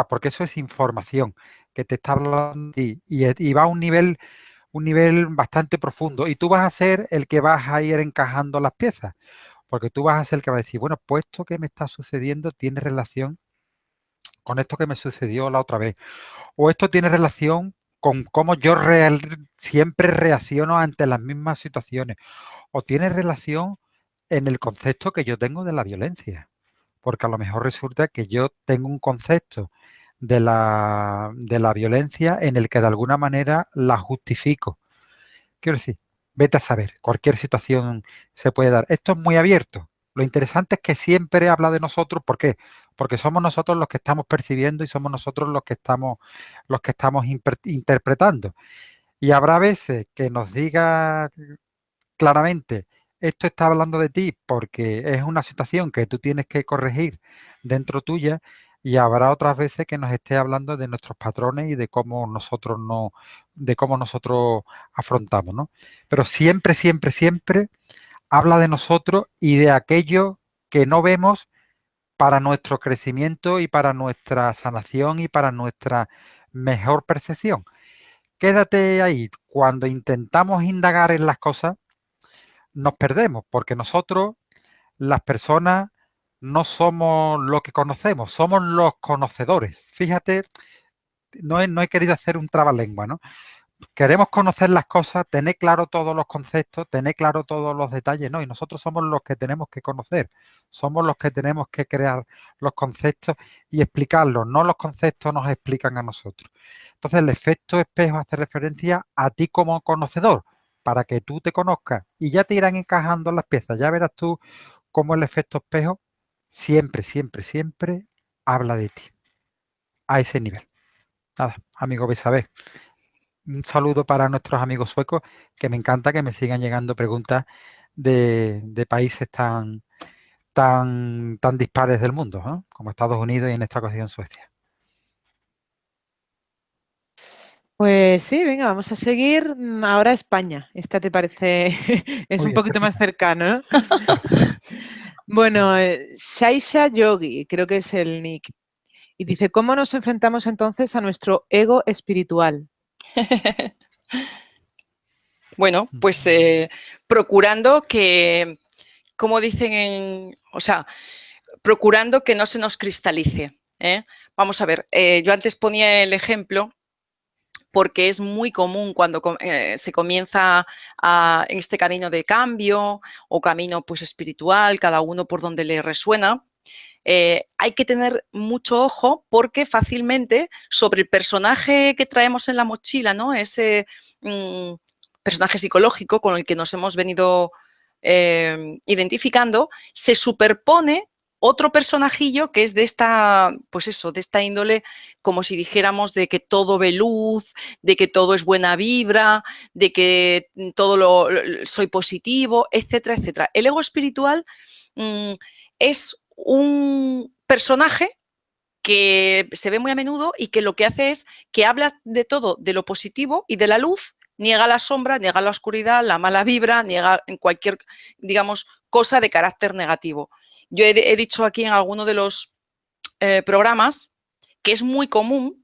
porque eso es información que te está hablando de ti y va a un nivel bastante profundo y tú vas a ser el que vas a ir encajando las piezas, porque tú vas a ser el que va a decir, bueno, pues esto que me está sucediendo tiene relación con esto que me sucedió la otra vez, o esto tiene relación con cómo yo siempre reacciono ante las mismas situaciones, o tiene relación en el concepto que yo tengo de la violencia. porque a lo mejor resulta que yo tengo un concepto de la violencia en el que de alguna manera la justifico. Quiero decir, vete a saber, cualquier situación se puede dar. Esto es muy abierto. Lo interesante es que siempre habla de nosotros. ¿Por qué? Porque somos nosotros los que estamos percibiendo y somos nosotros los que estamos interpretando. Y habrá veces que nos diga claramente, esto está hablando de ti porque es una situación que tú tienes que corregir dentro tuya, y habrá otras veces que nos esté hablando de nuestros patrones y de cómo nosotros afrontamos, ¿no? Pero siempre, siempre, siempre habla de nosotros y de aquello que no vemos para nuestro crecimiento y para nuestra sanación y para nuestra mejor percepción. Quédate ahí. Cuando intentamos indagar en las cosas, nos perdemos, porque nosotros, las personas, no somos lo que conocemos, somos los conocedores. Fíjate, no he querido hacer un trabalengua, ¿no? Queremos conocer las cosas, tener claro todos los conceptos, tener claro todos los detalles, ¿no? Y nosotros somos los que tenemos que conocer, somos los que tenemos que crear los conceptos y explicarlos, no los conceptos nos explican a nosotros. Entonces, el efecto espejo hace referencia a ti como conocedor, para que tú te conozcas y ya te irán encajando las piezas. Ya verás tú cómo el efecto espejo siempre, siempre, siempre habla de ti, a ese nivel. Nada, amigo Besabé, un saludo para nuestros amigos suecos, que me encanta que me sigan llegando preguntas de países tan dispares del mundo, ¿no? Como Estados Unidos y en esta ocasión Suecia. Pues sí, venga, vamos a seguir. Ahora España. Esta te parece, es un poquito más cercano, ¿no? Bueno, Shaisha Yogi, creo que es el nick. Y dice, ¿cómo nos enfrentamos entonces a nuestro ego espiritual? Bueno, pues procurando que, como dicen, o sea, procurando que no se nos cristalice, ¿eh? Vamos a ver, yo antes ponía el ejemplo porque es muy común cuando se comienza en este camino de cambio o camino pues espiritual, cada uno por donde le resuena. Hay que tener mucho ojo porque fácilmente sobre el personaje que traemos en la mochila, ¿no? Ese personaje psicológico con el que nos hemos venido identificando, se superpone otro personajillo que es de esta, pues eso, de esta índole, como si dijéramos de que todo ve luz, de que todo es buena vibra, de que todo soy positivo, etcétera, etcétera. El ego espiritual es un personaje que se ve muy a menudo y que lo que hace es que habla de todo, de lo positivo y de la luz, niega la sombra, niega la oscuridad, la mala vibra, niega en cualquier, digamos, cosa de carácter negativo. Yo he dicho aquí en alguno de los programas que es muy común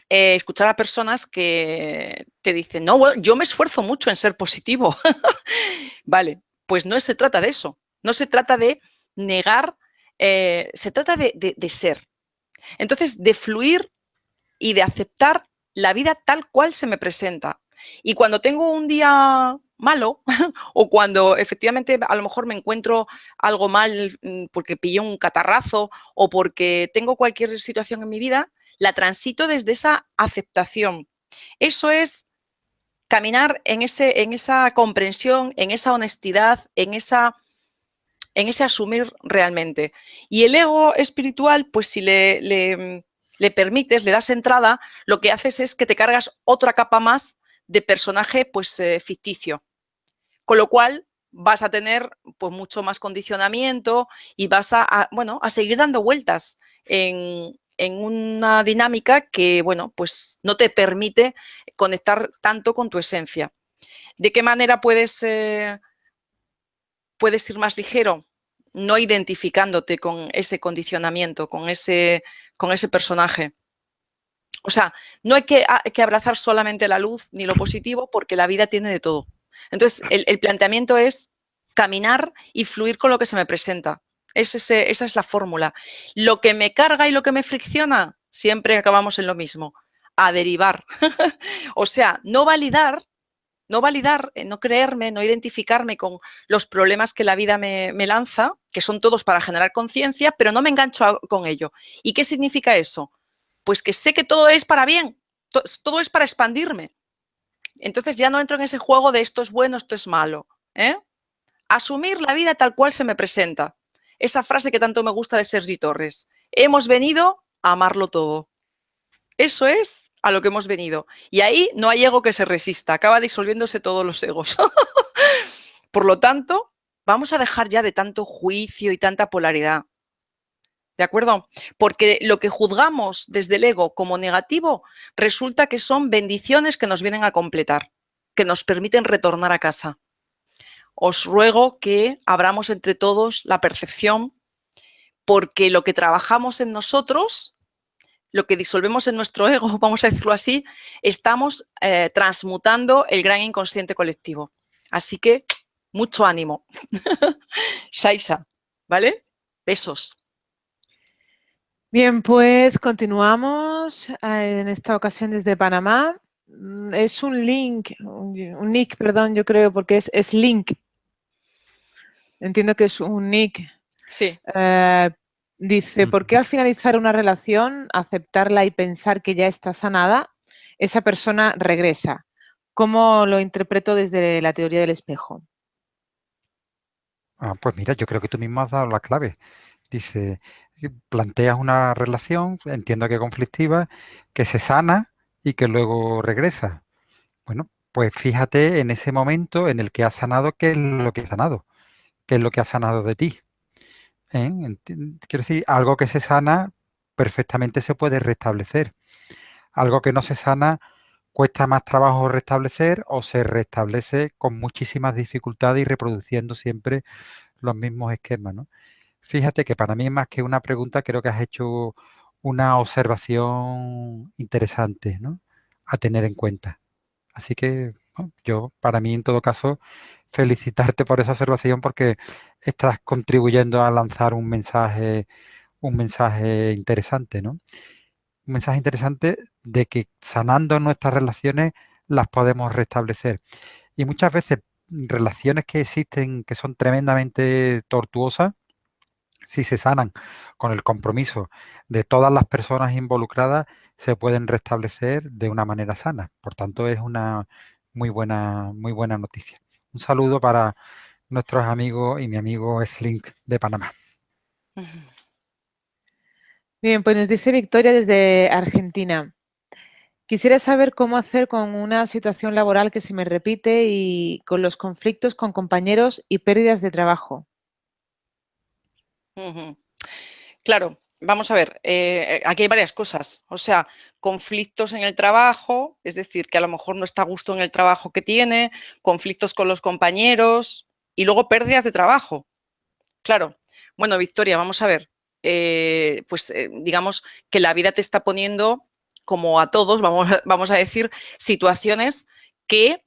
escuchar a personas que te dicen, no, bueno, yo me esfuerzo mucho en ser positivo. Vale, pues no se trata de eso, no se trata de negar, se trata de ser. Entonces, de fluir y de aceptar la vida tal cual se me presenta. Y cuando tengo un día malo o cuando efectivamente a lo mejor me encuentro algo mal porque pillé un catarrazo o porque tengo cualquier situación en mi vida, la transito desde esa aceptación. Eso es caminar en esa comprensión, en esa honestidad, en ese asumir realmente. Y el ego espiritual, pues si le permites, le das entrada, lo que haces es que te cargas otra capa más de personaje pues ficticio. Con lo cual vas a tener pues mucho más condicionamiento y vas a seguir dando vueltas en una dinámica que, bueno, pues no te permite conectar tanto con tu esencia. ¿De qué manera puedes ir más ligero? No identificándote con ese condicionamiento, con ese personaje. O sea, no hay que abrazar solamente la luz ni lo positivo porque la vida tiene de todo. Entonces, el planteamiento es caminar y fluir con lo que se me presenta. Esa es la fórmula. Lo que me carga y lo que me fricciona, siempre acabamos en lo mismo, a derivar. O sea, no validar no validar, no creerme, no identificarme con los problemas que la vida me lanza, que son todos para generar conciencia, pero no me engancho con ello. ¿Y qué significa eso? Pues que sé que todo es para bien, todo es para expandirme. Entonces ya no entro en ese juego de esto es bueno, esto es malo. Asumir la vida tal cual se me presenta. Esa frase que tanto me gusta de Sergi Torres. Hemos venido a amarlo todo. Eso es a lo que hemos venido. Y ahí no hay ego que se resista, acaba disolviéndose todos los egos. Por lo tanto, vamos a dejar ya de tanto juicio y tanta polaridad. ¿De acuerdo? Porque lo que juzgamos desde el ego como negativo resulta que son bendiciones que nos vienen a completar, que nos permiten retornar a casa. Os ruego que abramos entre todos la percepción, porque lo que trabajamos en nosotros, lo que disolvemos en nuestro ego, vamos a decirlo así, estamos transmutando el gran inconsciente colectivo. Así que, mucho ánimo. Shaisa, ¿vale? Besos. Bien, pues continuamos en esta ocasión desde Panamá. Es un nick, perdón, yo creo, porque es link. Entiendo que es un nick. Sí. Dice, ¿por qué al finalizar una relación, aceptarla y pensar que ya está sanada, esa persona regresa? ¿Cómo lo interpreto desde la teoría del espejo? Pues mira, yo creo que tú mismo has dado la clave. Dice, planteas una relación, entiendo que conflictiva, que se sana y que luego regresa. Bueno, pues fíjate en ese momento en el que has sanado, qué es lo que has sanado, qué es lo que has sanado de ti. Quiero decir, algo que se sana perfectamente se puede restablecer. Algo que no se sana cuesta más trabajo restablecer o se restablece con muchísimas dificultades y reproduciendo siempre los mismos esquemas, ¿no? Fíjate que para mí, más que una pregunta, creo que has hecho una observación interesante, ¿no?, a tener en cuenta. Así que bueno, yo, para mí, en todo caso, felicitarte por esa observación porque estás contribuyendo a lanzar un mensaje interesante, ¿no? Un mensaje interesante de que sanando nuestras relaciones las podemos restablecer. Y muchas veces relaciones que existen que son tremendamente tortuosas, si se sanan con el compromiso de todas las personas involucradas, se pueden restablecer de una manera sana. Por tanto, es una muy buena noticia. Un saludo para nuestros amigos y mi amigo Slink de Panamá. Bien, pues nos dice Victoria desde Argentina. Quisiera saber cómo hacer con una situación laboral que se me repite y con los conflictos con compañeros y pérdidas de trabajo. Claro, vamos a ver, aquí hay varias cosas. O sea, conflictos en el trabajo, es decir, que a lo mejor no está a gusto en el trabajo que tiene, conflictos con los compañeros y luego pérdidas de trabajo. Claro. Bueno, Victoria, vamos a ver. Digamos que la vida te está poniendo, como a todos, vamos a decir, situaciones que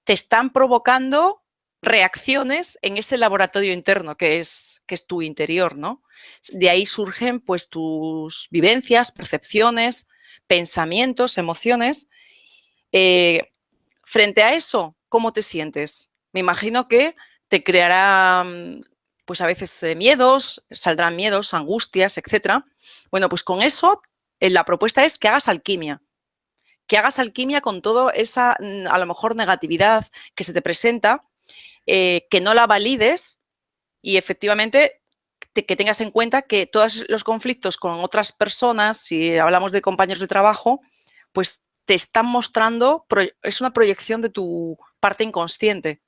te están provocando reacciones en ese laboratorio interno que es tu interior, ¿no? De ahí surgen pues tus vivencias, percepciones, pensamientos, emociones. Frente a eso, ¿cómo te sientes? Me imagino que te creará pues a veces miedos, saldrán miedos, angustias, etcétera. Bueno, pues con eso la propuesta es que hagas alquimia con toda esa, a lo mejor, negatividad que se te presenta, que no la valides y efectivamente que tengas en cuenta que todos los conflictos con otras personas, si hablamos de compañeros de trabajo, pues te están mostrando, es una proyección de tu parte inconsciente.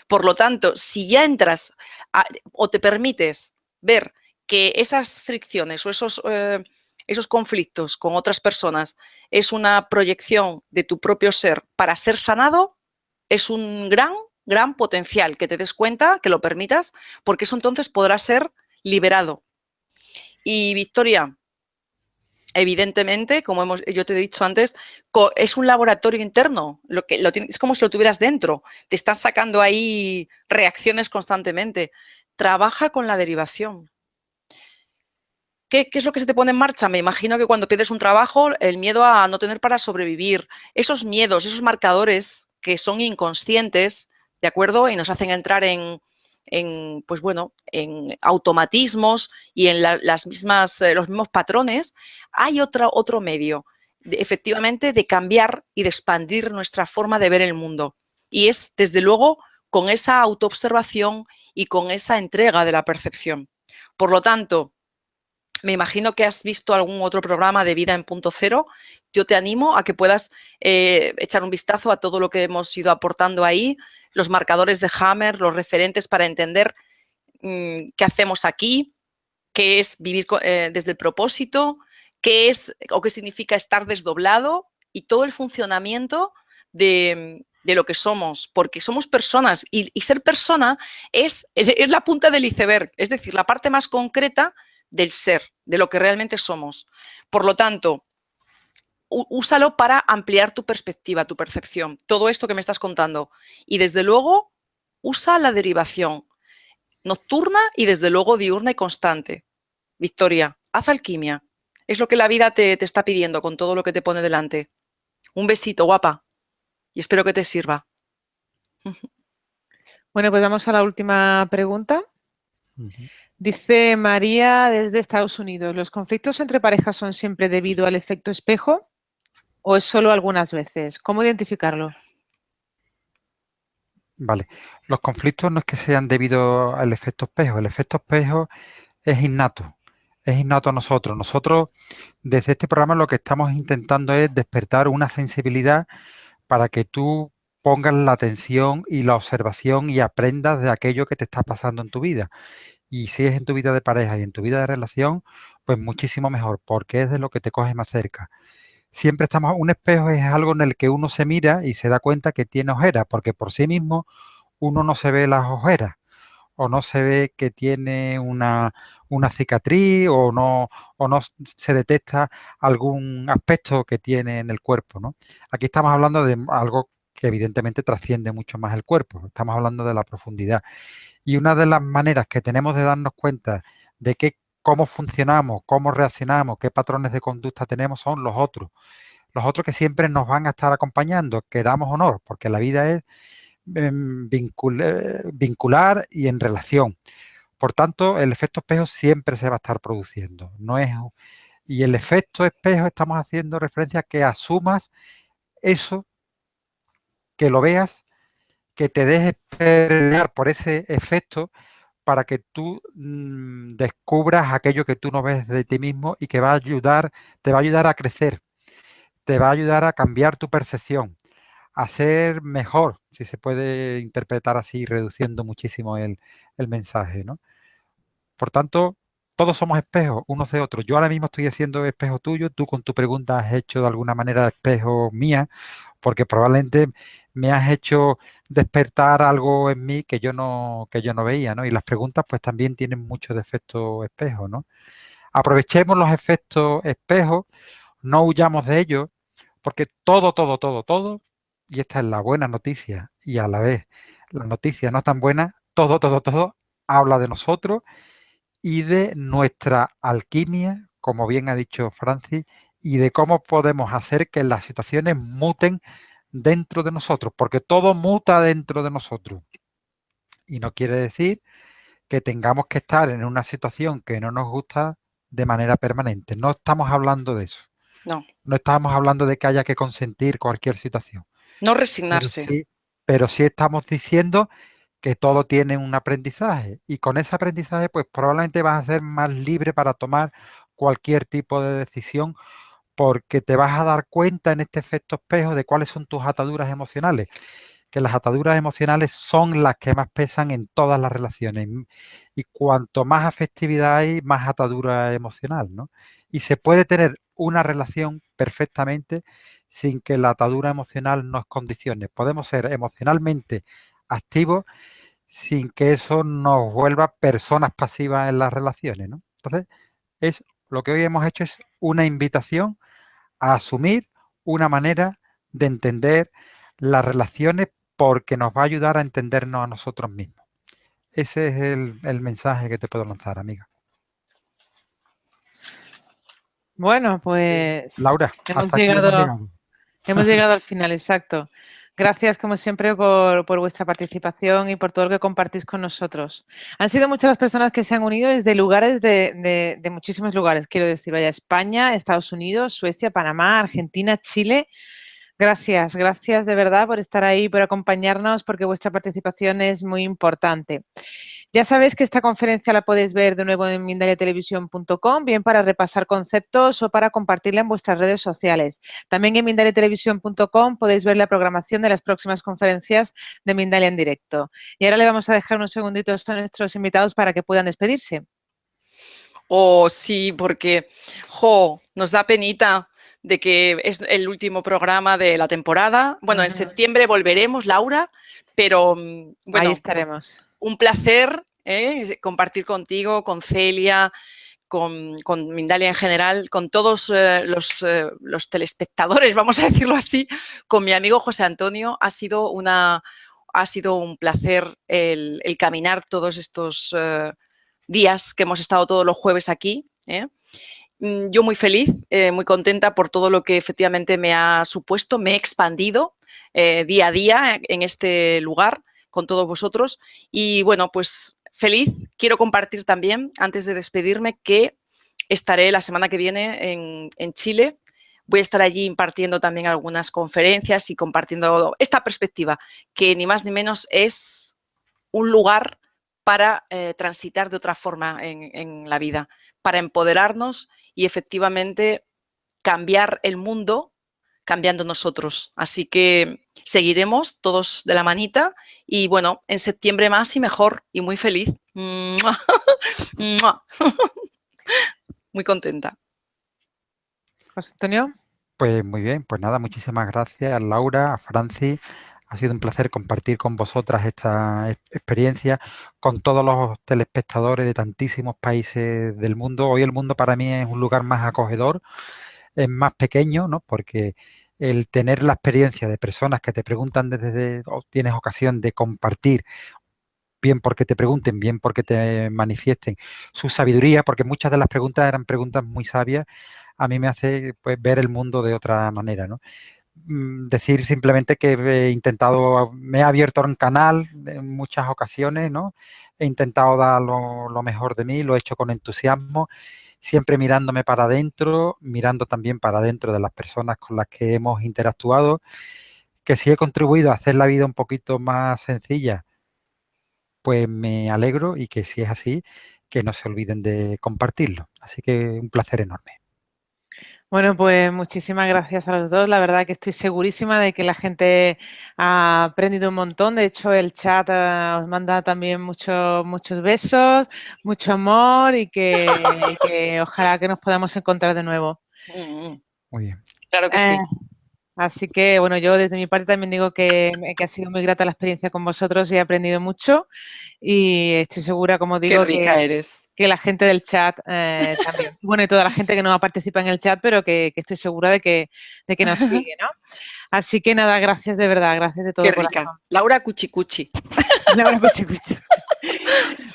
Por lo tanto, si ya entras o te permites ver que esas fricciones o esos conflictos con otras personas es una proyección de tu propio ser para ser sanado, es un gran potencial que te des cuenta, que lo permitas, porque eso entonces podrá ser liberado. Y Victoria, evidentemente, como yo te he dicho antes, es un laboratorio interno, es como si lo tuvieras dentro, te estás sacando ahí reacciones constantemente. Trabaja con la derivación. ¿Qué es lo que se te pone en marcha? Me imagino que cuando pierdes un trabajo, el miedo a no tener para sobrevivir, esos miedos, esos marcadores que son inconscientes, ¿de acuerdo? Y nos hacen entrar pues bueno, en automatismos y en los mismos patrones, hay otro medio, efectivamente, de cambiar y de expandir nuestra forma de ver el mundo. Y es, desde luego, con esa autoobservación y con esa entrega de la percepción. Por lo tanto, me imagino que has visto algún otro programa de Vida en Punto Cero. Yo te animo a que puedas echar un vistazo a todo lo que hemos ido aportando ahí, los marcadores de Hammer, los referentes para entender qué hacemos aquí, qué es vivir desde el propósito, qué es o qué significa estar desdoblado y todo el funcionamiento de lo que somos, porque somos personas y ser persona es la punta del iceberg, es decir, la parte más concreta del ser, de lo que realmente somos. Por lo tanto, úsalo para ampliar tu perspectiva, tu percepción, todo esto que me estás contando. Y desde luego, usa la derivación nocturna y desde luego diurna y constante. Victoria, haz alquimia. Es lo que la vida te está pidiendo con todo lo que te pone delante. Un besito, guapa. Y espero que te sirva. Bueno, pues vamos a la última pregunta. Dice María desde Estados Unidos, ¿los conflictos entre parejas son siempre debido al efecto espejo o es solo algunas veces? ¿Cómo identificarlo? Vale, los conflictos no es que sean debido al efecto espejo. El efecto espejo es innato a nosotros. Nosotros, desde este programa, lo que estamos intentando es despertar una sensibilidad para que tú pongas la atención y la observación y aprendas de aquello que te está pasando en tu vida. Y si es en tu vida de pareja y en tu vida de relación, pues muchísimo mejor, porque es de lo que te coge más cerca. Siempre estamos, un espejo es algo en el que uno se mira y se da cuenta que tiene ojeras, porque por sí mismo uno no se ve las ojeras o no se ve que tiene una cicatriz o no se detecta algún aspecto que tiene en el cuerpo, ¿no? Aquí estamos hablando de algo que evidentemente trasciende mucho más el cuerpo, estamos hablando de la profundidad. Y una de las maneras que tenemos de darnos cuenta de cómo funcionamos, cómo reaccionamos, qué patrones de conducta tenemos son los otros. Los otros que siempre nos van a estar acompañando, queramos o no, porque la vida es vincular y en relación. Por tanto, el efecto espejo siempre se va a estar produciendo. Y el efecto espejo estamos haciendo referencia a que asumas eso, que lo veas, que te dejes permear por ese efecto para que tú descubras aquello que tú no ves de ti mismo y que te va a ayudar a crecer, te va a ayudar a cambiar tu percepción, a ser mejor, si se puede interpretar así, reduciendo muchísimo el mensaje, ¿no? Por tanto, todos somos espejos unos de otros. Yo ahora mismo estoy haciendo espejo tuyo, tú con tu pregunta has hecho de alguna manera espejo mía, porque probablemente me has hecho despertar algo en mí que yo no veía, ¿no? Y las preguntas pues también tienen mucho de efecto espejo, ¿no? Aprovechemos los efectos espejos, no huyamos de ellos, porque todo, y esta es la buena noticia y a la vez la noticia no tan buena, todo habla de nosotros y de nuestra alquimia, como bien ha dicho Francis, y de cómo podemos hacer que las situaciones muten dentro de nosotros, porque todo muta dentro de nosotros. Y no quiere decir que tengamos que estar en una situación que no nos gusta de manera permanente. No estamos hablando de eso. No. No estamos hablando de que haya que consentir cualquier situación. No resignarse. Pero sí estamos diciendo que todo tiene un aprendizaje y con ese aprendizaje pues probablemente vas a ser más libre para tomar cualquier tipo de decisión porque te vas a dar cuenta en este efecto espejo de cuáles son tus ataduras emocionales, que las ataduras emocionales son las que más pesan en todas las relaciones y cuanto más afectividad hay, más atadura emocional, ¿no? Y se puede tener una relación perfectamente sin que la atadura emocional nos condicione. Podemos ser emocionalmente activos sin que eso nos vuelva personas pasivas en las relaciones, ¿no? Entonces, lo que hoy hemos hecho es una invitación a asumir una manera de entender las relaciones porque nos va a ayudar a entendernos a nosotros mismos. Ese es el mensaje que te puedo lanzar, amiga. Bueno, pues Laura, hemos hasta aquí hemos llegado. llegado al final, exacto. Gracias, como siempre, por vuestra participación y por todo lo que compartís con nosotros. Han sido muchas las personas que se han unido desde lugares de muchísimos lugares, quiero decir, vaya, España, Estados Unidos, Suecia, Panamá, Argentina, Chile. Gracias, gracias de verdad por estar ahí, por acompañarnos, porque vuestra participación es muy importante. Ya sabéis que esta conferencia la podéis ver de nuevo en mindaliatelevisión.com, bien para repasar conceptos o para compartirla en vuestras redes sociales. También en mindaliatelevisión.com podéis ver la programación de las próximas conferencias de Mindalia en directo. Y ahora le vamos a dejar unos segunditos a nuestros invitados para que puedan despedirse. Oh, sí, porque nos da penita de que es el último programa de la temporada. Bueno, en septiembre volveremos, Laura, pero bueno, ahí estaremos. Un placer compartir contigo, con Celia, con Mindalia en general, con todos los telespectadores, vamos a decirlo así, con mi amigo José Antonio. Ha sido un placer el caminar todos estos días que hemos estado todos los jueves aquí. Yo muy feliz, muy contenta por todo lo que efectivamente me ha supuesto. Me he expandido día a día en este lugar con todos vosotros y bueno, pues feliz. Quiero compartir también, antes de despedirme, que estaré la semana que viene en Chile. Voy a estar allí impartiendo también algunas conferencias y compartiendo esta perspectiva, que ni más ni menos es un lugar para transitar de otra forma en la vida, para empoderarnos y efectivamente cambiar el mundo cambiando nosotros. Así que seguiremos todos de la manita y bueno, en septiembre más y mejor y muy feliz. Muy contenta. José Antonio. Pues muy bien, pues nada, muchísimas gracias Laura, a Francis. Ha sido un placer compartir con vosotras esta experiencia, con todos los telespectadores de tantísimos países del mundo. Hoy el mundo para mí es un lugar más acogedor, es más pequeño, ¿no? Porque el tener la experiencia de personas que te preguntan desde, o tienes ocasión de compartir, bien porque te pregunten, bien porque te manifiesten su sabiduría, porque muchas de las preguntas eran preguntas muy sabias, a mí me hace pues, ver el mundo de otra manera, ¿no? Decir simplemente que he intentado, me he abierto un canal en muchas ocasiones, ¿no? He intentado dar lo mejor de mí, lo he hecho con entusiasmo, siempre mirándome para adentro, mirando también para adentro de las personas con las que hemos interactuado, que si he contribuido a hacer la vida un poquito más sencilla, pues me alegro y que si es así, que no se olviden de compartirlo. Así que un placer enorme. Bueno, pues muchísimas gracias a los dos. La verdad que estoy segurísima de que la gente ha aprendido un montón. De hecho, el chat os manda también muchos besos, mucho amor y que ojalá que nos podamos encontrar de nuevo. Muy bien. Claro que sí. Así que, bueno, yo desde mi parte también digo que ha sido muy grata la experiencia con vosotros y he aprendido mucho y estoy segura, como digo, Qué rica eres. que la gente del chat también. Bueno, y toda la gente que no participa en el chat, pero que estoy segura de que nos sigue, ¿no? Así que nada, gracias de verdad, gracias de todo Qué corazón. rica. Laura Cuchicuchi. Laura Cuchicuchi.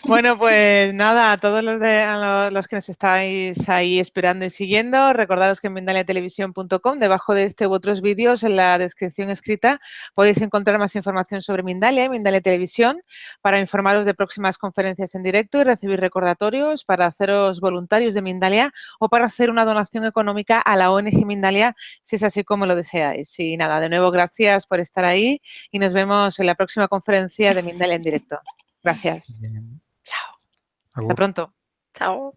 Bueno, pues nada, a todos los que nos estáis ahí esperando y siguiendo, recordaros que en mindaliatelevisión.com, debajo de este u otros vídeos, en la descripción escrita, podéis encontrar más información sobre Mindalia y Mindalia Televisión para informaros de próximas conferencias en directo y recibir recordatorios para haceros voluntarios de Mindalia o para hacer una donación económica a la ONG Mindalia, si es así como lo deseáis. Y nada, de nuevo, gracias por estar ahí y nos vemos en la próxima conferencia de Mindalia en directo. Gracias. Bien. Chao. Hasta pronto. Chao.